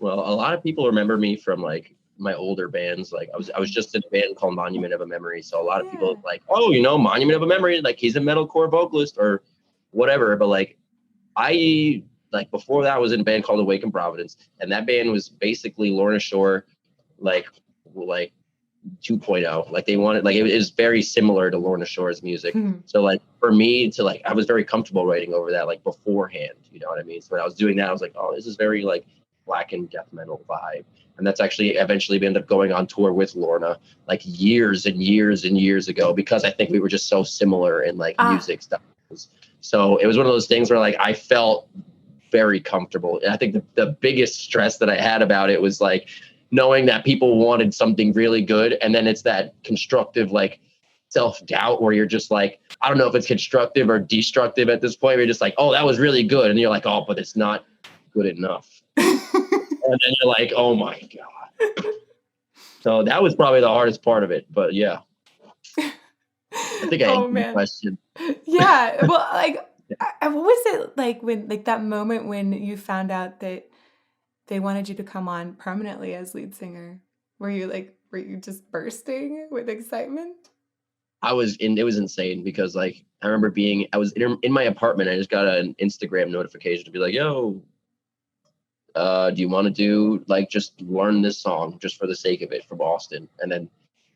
Well, a lot of people remember me from like my older bands. Like I was just in a band called Monument of a Memory. So a lot of people like, oh, you know, Monument of a Memory, like he's a metalcore vocalist or whatever. But like before that I was in a band called Awaken Providence. And that band was basically Lorna Shore, like 2.0. Like they wanted, like it was very similar to Lorna Shore's music. So like for me to like, I was very comfortable writing over that like beforehand, you know what I mean? So when I was doing that, I was like, oh, this is very like black and death metal vibe. And that's actually eventually we ended up going on tour with Lorna like years and years and years ago, because I think we were just so similar in like music stuff. So it was one of those things where like I felt very comfortable. And I think the biggest stress that I had about it was like knowing that people wanted something really good. And then it's that constructive, like self-doubt where you're just like, I don't know if it's constructive or destructive at this point. You're just like, oh, that was really good. And you're like, oh, but it's not good enough. And then you're like, oh my God. So that was probably the hardest part of it. But yeah. I think I answered the question. Yeah. Well, like, what was it like when, like that moment when you found out that they wanted you to come on permanently as lead singer? Were you just bursting with excitement? It was insane because like, I remember I was in my apartment. I just got an Instagram notification to be like, yo, do you want to do like, just learn this song just for the sake of it from Austin? And then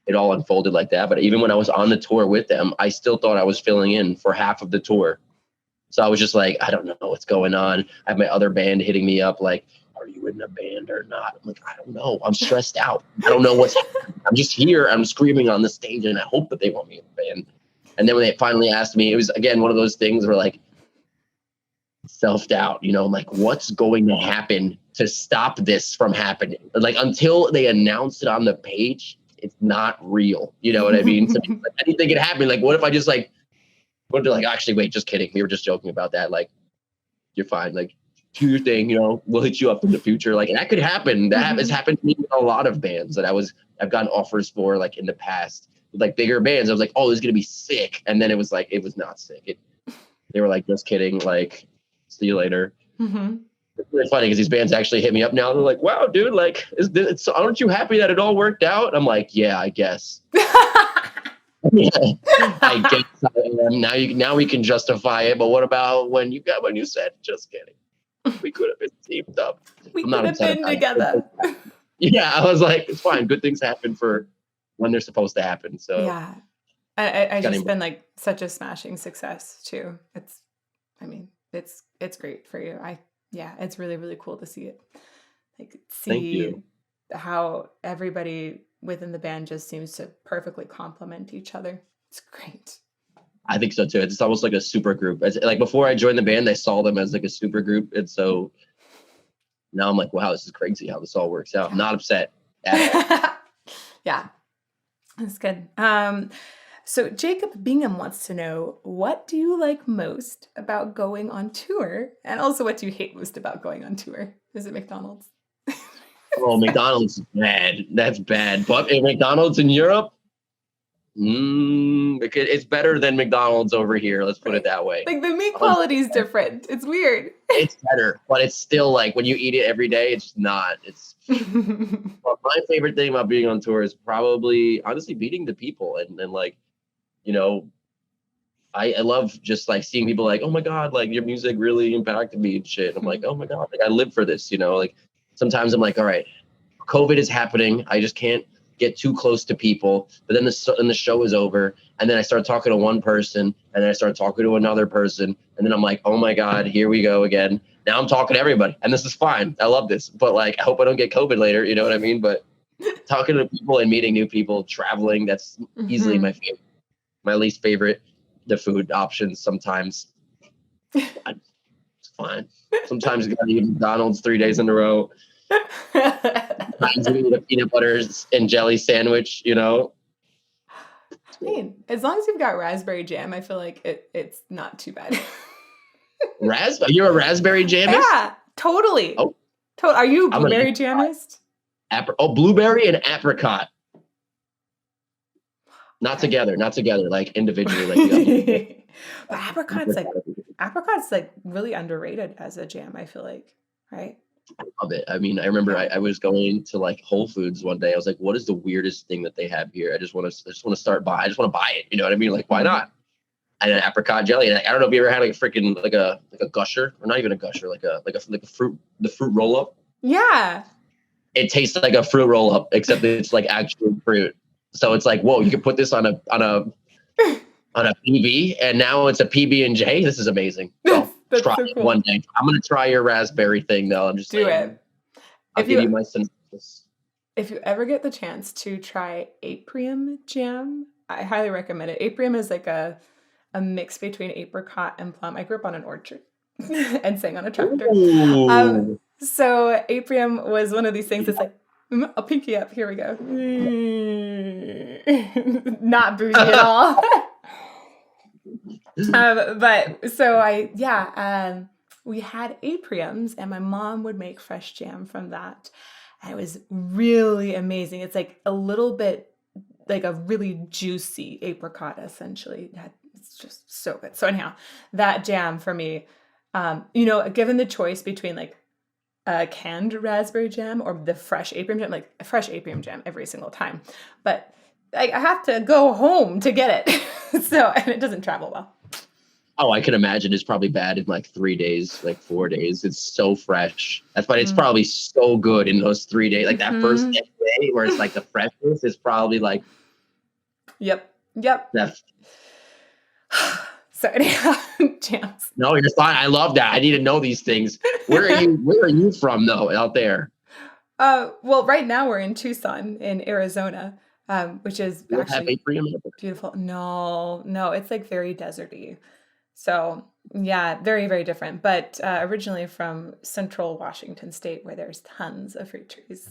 it all unfolded like that. But even when I was on the tour with them, I still thought I was filling in for half of the tour. So I was just like, I don't know what's going on. I have my other band hitting me up like, are you in the band or not? I'm like, I don't know. I'm stressed out. I don't know what's happening. I'm just here. I'm screaming on the stage and I hope that they want me in the band. And then when they finally asked me, it was again, one of those things where like self-doubt, you know, like what's going to happen to stop this from happening? Like until they announce it on the page, it's not real. You know what I mean? So like, anything could happen. Like, what if I just like, what if they're like, actually, wait, just kidding. We were just joking about that. Like, you're fine. Like, do your thing, you know, we'll hit you up in the future. Like, and that could happen. That has happened to me with a lot of bands that I've gotten offers for like in the past with like bigger bands. I was like, oh, this is going to be sick. And then it was like, it was not sick. They were like, just kidding. Like, see you later. It's really funny because these bands actually hit me up now. They're like, wow, dude, like, aren't you happy that it all worked out? I'm like, yeah, I guess. Yeah, I guess I am. Now we can justify it. But what about when you said, just kidding? We could have been teamed up. We could have been together. Yeah, I was like, it's fine. Good things happen for when they're supposed to happen. So yeah, I just been like such a smashing success too. It's great for you. It's really, really cool to see it. Like see how everybody within the band just seems to perfectly complement each other. It's great. I think so too. It's almost like a super group. It's like before I joined the band, I saw them as like a super group. And so now I'm like, wow, this is crazy how this all works out. I'm not upset. Yeah, that's good. So Jacob Bingham wants to know, what do you like most about going on tour? And also, what do you hate most about going on tour? Is it McDonald's? Oh, McDonald's is bad. That's bad. But in McDonald's in Europe, it's better than McDonald's over here. Let's put it that way. Like the meat quality is different. It's weird. It's better, but it's still like when you eat it every day, it's not. But my favorite thing about being on tour is probably honestly meeting the people and like, you know, I love just like seeing people like, oh my God, like your music really impacted me and shit. I'm like, oh my God, like I live for this, you know, like sometimes I'm like, all right, COVID is happening. I just can't get too close to people. But then the show is over. And then I start talking to one person and then I start talking to another person. And then I'm like, oh my God, here we go again. Now I'm talking to everybody and this is fine. I love this. But like, I hope I don't get COVID later. You know what I mean? But talking to people and meeting new people, traveling, that's easily my favorite. My least favorite, the food options sometimes. It's fine. Sometimes you gotta eat McDonald's 3 days in a row. Sometimes you eat a peanut butter and jelly sandwich, you know. Hey, as long as you've got raspberry jam, I feel like it's not too bad. Raspberry? You're a raspberry jamist? Yeah, totally. Oh. Are you a blueberry jamist? Blueberry and apricot. Not together, like individually. Like but apricot's like really underrated as a jam, I feel like, right? I love it. I mean, I remember I was going to like Whole Foods one day. I was like, what is the weirdest thing that they have here? I just want to start buying. I just want to buy it. You know what I mean? Like, why not? And an apricot jelly. And I don't know if you ever had like a freaking like a gusher, or not even a gusher, like a fruit roll up. Yeah. It tastes like a fruit roll up, except it's like actual fruit. So it's like, whoa, you can put this on a PB, and now it's a PB&J. This is amazing. So That's try so it cool. one day. I'm gonna try your raspberry thing though. I'm just Do saying. it. I'll give you my synopsis. If you ever get the chance to try Aprium jam, I highly recommend it. Aprium is like a mix between apricot and plum. I grew up on an orchard and sang on a tractor. So Aprium was one of these things that's like, a pinky up. Here we go. Not bougie at all. But so we had Apriums and my mom would make fresh jam from that. And it was really amazing. It's like a little bit like a really juicy apricot, essentially. It's just so good. So anyhow, that jam for me, given the choice between like canned raspberry jam or the fresh Aprium jam, like a fresh Aprium jam every single time. But I have to go home to get it. So, and it doesn't travel well. Oh, I can imagine it's probably bad in like 3 days, like 4 days. It's so fresh. That's why it's probably so good in those 3 days. Like that first day where it's like the freshness is probably like. Yep. That's. So anyhow, jams. No, you're fine. I love that. I need to know these things. Where are you from though, out there? Well, right now we're in Tucson in Arizona, which is actually beautiful. No, it's like very deserty. So yeah, very, very different. But originally from central Washington state where there's tons of fruit trees.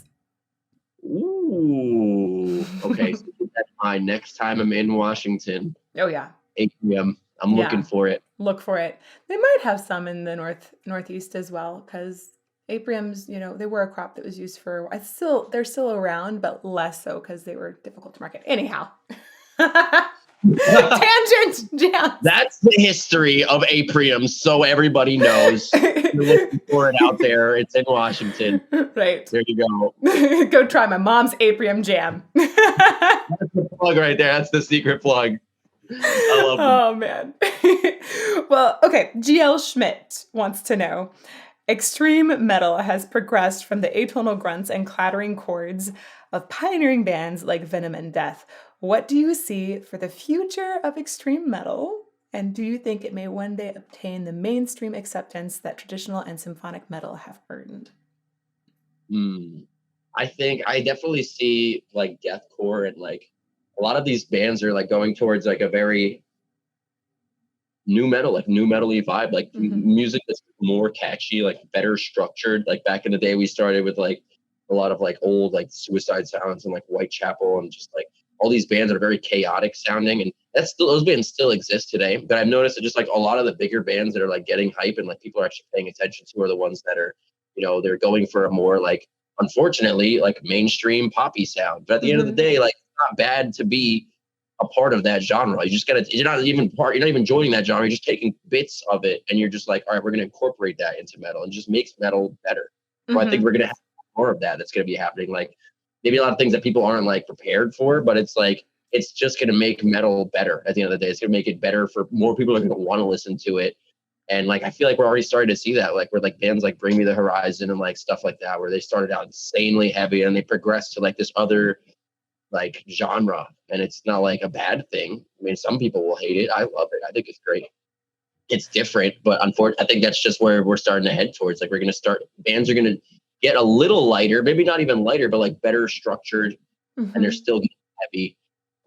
Ooh. Okay, so that's my next time I'm in Washington. Oh yeah. 8 p.m. I'm looking for it. Look for it. They might have some in the northeast as well, because Apriums, they were a crop that was used for. They're still around, but less so because they were difficult to market. Anyhow, tangent jam. That's the history of Apriums, so everybody knows. You're looking for it out there. It's in Washington. Right. There you go. Go try my mom's Aprium jam. That's the plug right there. That's the secret plug. I love them. Oh, man. Well, okay. GL Schmidt wants to know, extreme metal has progressed from the atonal grunts and clattering chords of pioneering bands like Venom and Death. What do you see for the future of extreme metal? And do you think it may one day obtain the mainstream acceptance that traditional and symphonic metal have earned? I think I definitely see like deathcore and like a lot of these bands are like going towards like a very new metal-y vibe, like music that's more catchy, like better structured. Like back in the day, we started with like a lot of like old like Suicide Silence and like Whitechapel and just like all these bands that are very chaotic sounding, and that's still, those bands still exist today. But I've noticed that just like a lot of the bigger bands that are like getting hype and like people are actually paying attention to are the ones that are, you know, they're going for a more like, unfortunately, like mainstream poppy sound. But at the end of the day, like it's not bad to be a part of that genre. You just gotta, you're not even joining that genre. You're just taking bits of it and you're just like, all right, we're gonna incorporate that into metal and just makes metal better. So I think we're gonna have more of that. That's gonna be happening. Like maybe a lot of things that people aren't like prepared for, but it's like it's just gonna make metal better at the end of the day. It's gonna make it better for more people are gonna want to listen to it. And like I feel like we're already starting to see that, like where like bands like Bring Me the Horizon and like stuff like that, where they started out insanely heavy and they progressed to like this other like genre, and it's not like a bad thing. I mean, some people will hate it. I love it. I think it's great. It's different, but unfortunately, I think that's just where we're starting to head towards. Like we're going to start, bands are going to get a little lighter, maybe not even lighter, but like better structured, and they're still getting heavy.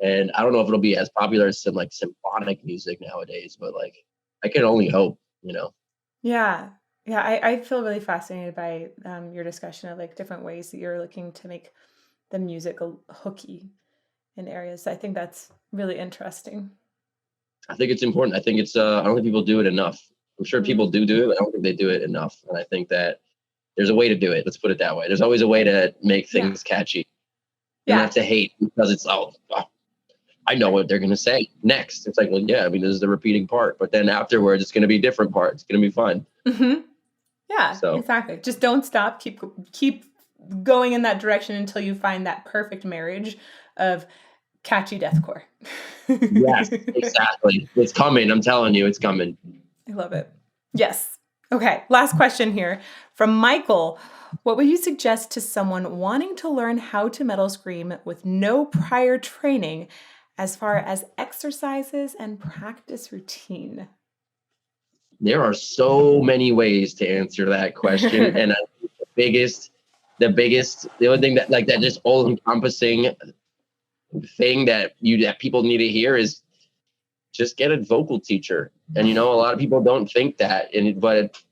And I don't know if it'll be as popular as some like symphonic music nowadays, but like I can only hope, you know. Yeah. Yeah. I feel really fascinated by your discussion of like different ways that you're looking to make the music hooky in areas. I think that's really interesting. I think it's important. I think it's, I don't think people do it enough. I'm sure people do it, but I don't think they do it enough. And I think that there's a way to do it. Let's put it that way. There's always a way to make things catchy. You don't have to hate because it's, oh, I know what they're going to say next. It's like, well, yeah, I mean, this is the repeating part, but then afterwards it's going to be a different part. It's going to be fun. Yeah, so exactly. Just don't stop. Keep going in that direction until you find that perfect marriage of catchy deathcore. Yes, exactly. It's coming. I'm telling you, it's coming. I love it. Yes. Okay. Last question here from Michael. What would you suggest to someone wanting to learn how to metal scream with no prior training as far as exercises and practice routine? There are so many ways to answer that question. And the only thing that like that just all encompassing thing that people need to hear is just get a vocal teacher. And, you know, a lot of people don't think that, but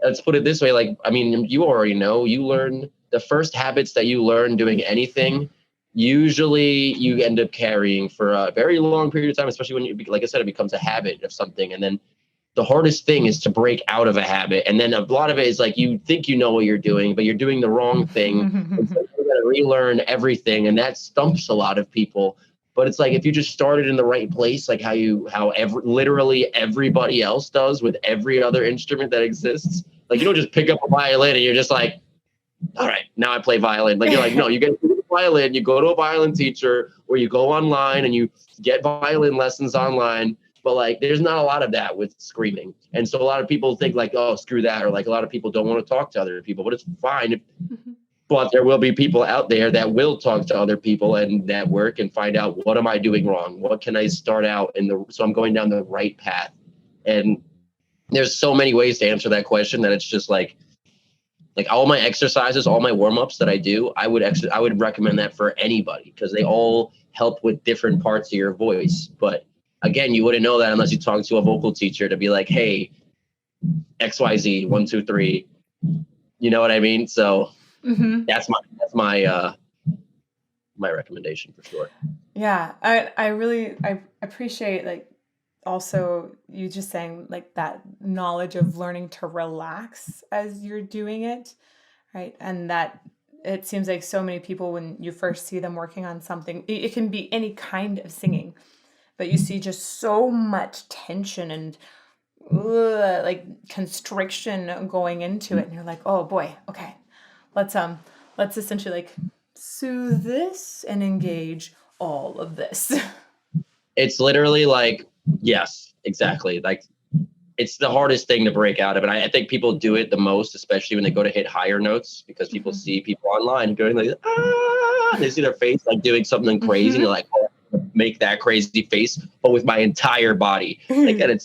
let's put it this way. Like, I mean, you already know, you learn the first habits that you learn doing anything. Usually you end up carrying for a very long period of time, especially when you, like I said, it becomes a habit of something. And then the hardest thing is to break out of a habit. And then a lot of it is like, you think you know what you're doing, but you're doing the wrong thing. And so you got to relearn everything. And that stumps a lot of people. But it's like, if you just started in the right place, like literally everybody else does with every other instrument that exists. Like, you don't just pick up a violin and you're just like, all right, now I play violin. Like, you're like, no, you get to violin, you go to a violin teacher, or you go online and you get violin lessons online. But like, there's not a lot of that with screaming. And so a lot of people think like, oh, screw that. Or like a lot of people don't want to talk to other people, but it's fine. But there will be people out there that will talk to other people and network and find out, what am I doing wrong? What can I start out so I'm going down the right path? And there's so many ways to answer that question that it's just like all my exercises, all my warm-ups that I do, I would recommend that for anybody because they all help with different parts of your voice. But again, you wouldn't know that unless you talk to a vocal teacher to be like, hey, XYZ, 1, 2, 3. You know what I mean? So that's my recommendation for sure. Yeah. I appreciate like also you just saying like that knowledge of learning to relax as you're doing it. Right. And that it seems like so many people, when you first see them working on something, it can be any kind of singing, but you see just so much tension and like constriction going into it. And you're like, oh boy, okay, let's essentially like soothe this and engage all of this. It's literally like, yes, exactly. Like it's the hardest thing to break out of. And I think people do it the most, especially when they go to hit higher notes, because people see people online going like, ah, and they see their face like doing something crazy. And they're like, oh, make that crazy face, but with my entire body. Like, and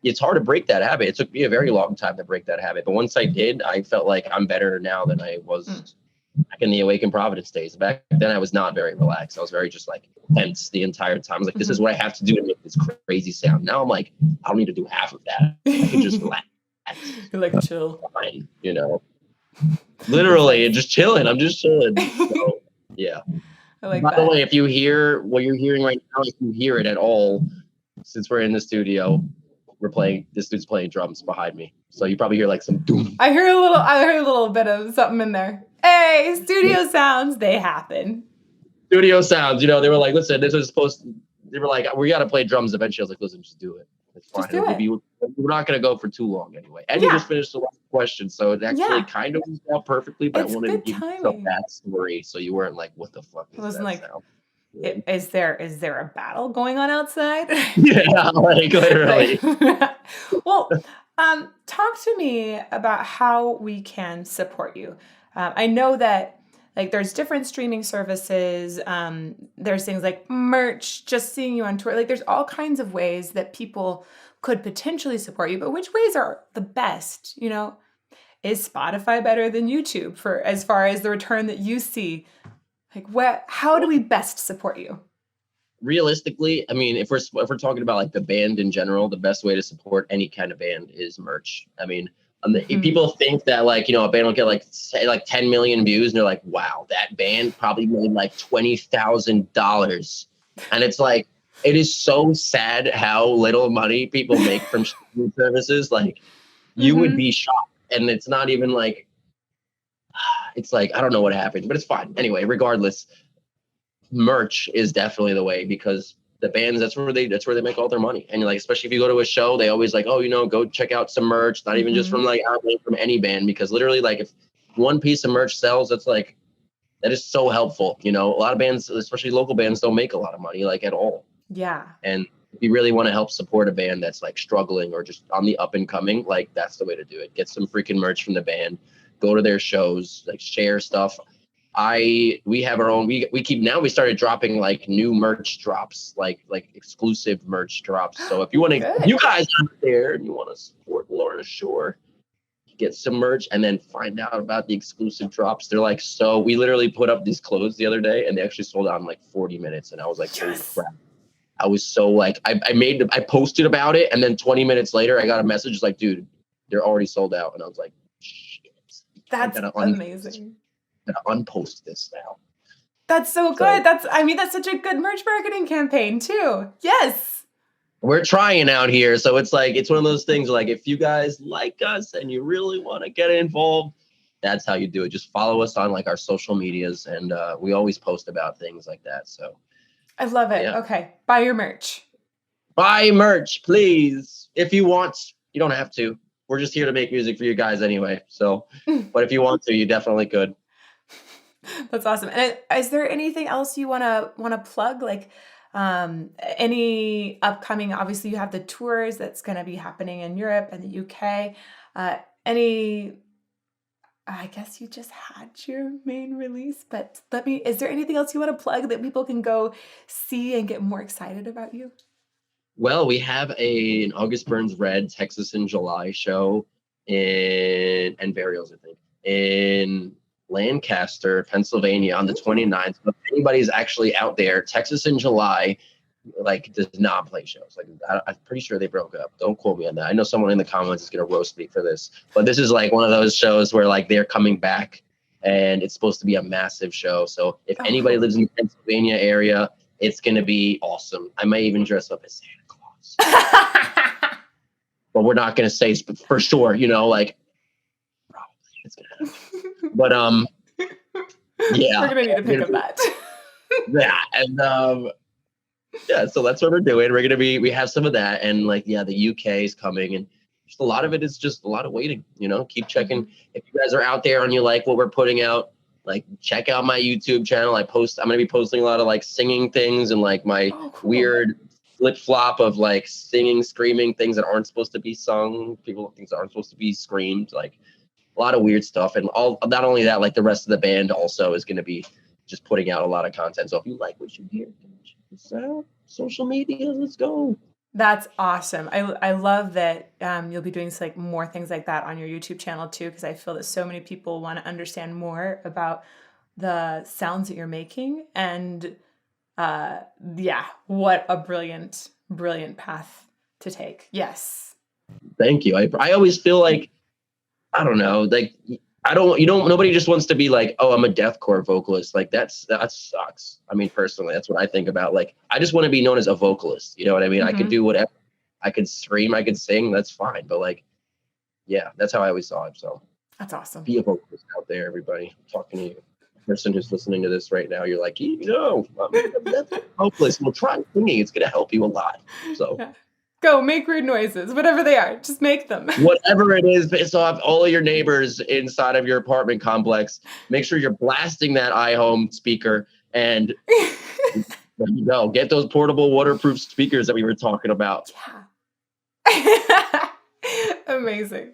it's hard to break that habit. It took me a very long time to break that habit. But once I did, I felt like I'm better now than I was back in the Awakened Providence days. Back then I was not very relaxed. I was very just like tense the entire time. I was like, this is what I have to do to make this crazy sound. Now I'm like, I don't need to do half of that. I can just relax. You're like chill. Fine, you know? Literally, and just chilling. I'm just chilling. So, yeah. I like By that. the way, if you hear what you're hearing right now, if you hear it at all, since we're in the studio, this dude's playing drums behind me. So you probably hear like some doom. I heard a little bit of something in there. Hey, studio sounds, they happen. Studio sounds, they were like, listen, they were like, we got to play drums eventually. I was like, listen, just do it. It's fine. Just do it. We're not going to go for too long anyway. And you just finished the last question. So it actually kind of worked out perfectly, but I wanted to give you some backstory so you weren't like, what the fuck is that like, sound? Is there a battle going on outside? Yeah, like literally. Well, talk to me about how we can support you. I know that like there's different streaming services. There's things like merch, just seeing you on tour. Like there's all kinds of ways that people could potentially support you. But which ways are the best? Is Spotify better than YouTube for as far as the return that you see? Like how do we best support you? Realistically, I mean, if we're talking about like the band in general, the best way to support any kind of band is merch. I mean, if people think that like, a band will get like 10 million views and they're like, wow, that band probably made like $20,000. And it's like, it is so sad how little money people make from streaming services. Like you would be shocked. And it's not even like, it's like, I don't know what happened, but it's fine. Anyway, regardless, merch is definitely the way because the bands, that's where they make all their money. And like, especially if you go to a show, they always like, oh, go check out some merch, not even just from like from any band, because literally like if one piece of merch sells, that is so helpful. A lot of bands, especially local bands, don't make a lot of money like at all. Yeah. And if you really want to help support a band that's like struggling or just on the up and coming, like that's the way to do it. Get some freaking merch from the band, go to their shows, like share stuff. We have our own, we started dropping like new merch drops, like exclusive merch drops. So if you want to, you guys out there and you want to support Lorna Shore, get some merch and then find out about the exclusive drops. They're like, so we literally put up these clothes the other day and they actually sold out in like 40 minutes. And I was like, holy crap. I was so like, I posted about it. And then 20 minutes later, I got a message like, dude, they're already sold out. And I was like, shit. That's amazing. Unpost this now. That's so good. That's such a good merch marketing campaign too. Yes. We're trying out here. So it's like, it's one of those things like, if you guys like us and you really want to get involved, that's how you do it. Just follow us on like our social medias. And we always post about things like that. So I love it. Yeah. Okay. Buy your merch. Buy merch, please. If you want, you don't have to. We're just here to make music for you guys anyway. So, but if you want to, you definitely could. That's awesome. And is there anything else you want to plug? Like any upcoming, obviously you have the tours that's going to be happening in Europe and the UK. I guess you just had your main release, but is there anything else you want to plug that people can go see and get more excited about you? Well, we have an August Burns Red Texas in July show and Burials, I think, in Lancaster, Pennsylvania on the 29th. So if anybody's actually out there, Texas in July, like does not play shows. Like I'm pretty sure they broke up. Don't quote me on that. I know someone in the comments is going to roast me for this, but this is like one of those shows where like they're coming back and it's supposed to be a massive show. So if anybody lives in the Pennsylvania area, it's going to be awesome. I might even dress up as Santa Claus, but we're not going to say for sure, like probably it's going to happen. But yeah, we're going to need to pick up that. Yeah. And yeah, so that's what we're doing. We have some of that. And like, yeah, the UK is coming and just a lot of it is just a lot of waiting, keep checking. If you guys are out there and you like what we're putting out, like check out my YouTube channel. I'm going to be posting a lot of like singing things and like my weird flip flop of like singing, screaming things that aren't supposed to be sung. Things that aren't supposed to be screamed, like a lot of weird stuff. And not only that, like the rest of the band also is going to be just putting out a lot of content. So if you like what you hear, social media, let's go. That's awesome. I love that you'll be doing like more things like that on your YouTube channel too, because I feel that so many people want to understand more about the sounds that you're making. And yeah, what a brilliant path to take. Yes. Thank you. I always feel like, I don't know, like Nobody just wants to be like, oh, I'm a deathcore vocalist. Like that sucks. I mean, personally, that's what I think about. Like, I just want to be known as a vocalist. You know what I mean? I could do whatever. I could scream, I could sing. That's fine. But like, yeah, that's how I always saw it. So that's awesome. Be a vocalist out there, everybody. I'm talking to you. The person who's listening to this right now, you're like, that's a vocalist. Well, try singing. It's going to help you a lot. So. Yeah. Go make weird noises, whatever they are, just make them. Whatever it is, piss off all of your neighbors inside of your apartment complex. Make sure you're blasting that iHome speaker, and there you go. Get those portable waterproof speakers that we were talking about. Yeah. Amazing.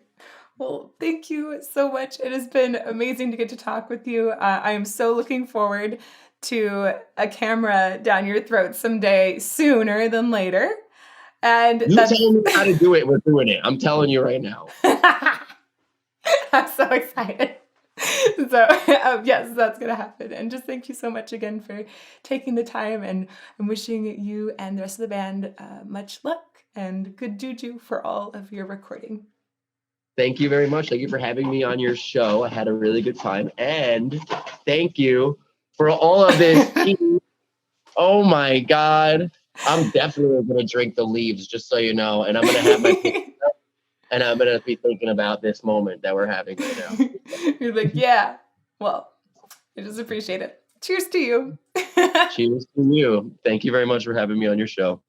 Well, thank you so much. It has been amazing to get to talk with you. I am so looking forward to a camera down your throat someday, sooner than later. And you telling me how to do it, we're doing it. I'm telling you right now. I'm so excited. So yes, that's going to happen. And just thank you so much again for taking the time, and I'm wishing you and the rest of the band much luck and good juju for all of your recording. Thank you very much. Thank you for having me on your show. I had a really good time. And thank you for all of this tea. Oh my God. I'm definitely going to drink the leaves, just so you know. And I'm going to have my and I'm going to be thinking about this moment that we're having right now. You're like, yeah, well, I just appreciate it. Cheers to you. Cheers to you. Thank you very much for having me on your show.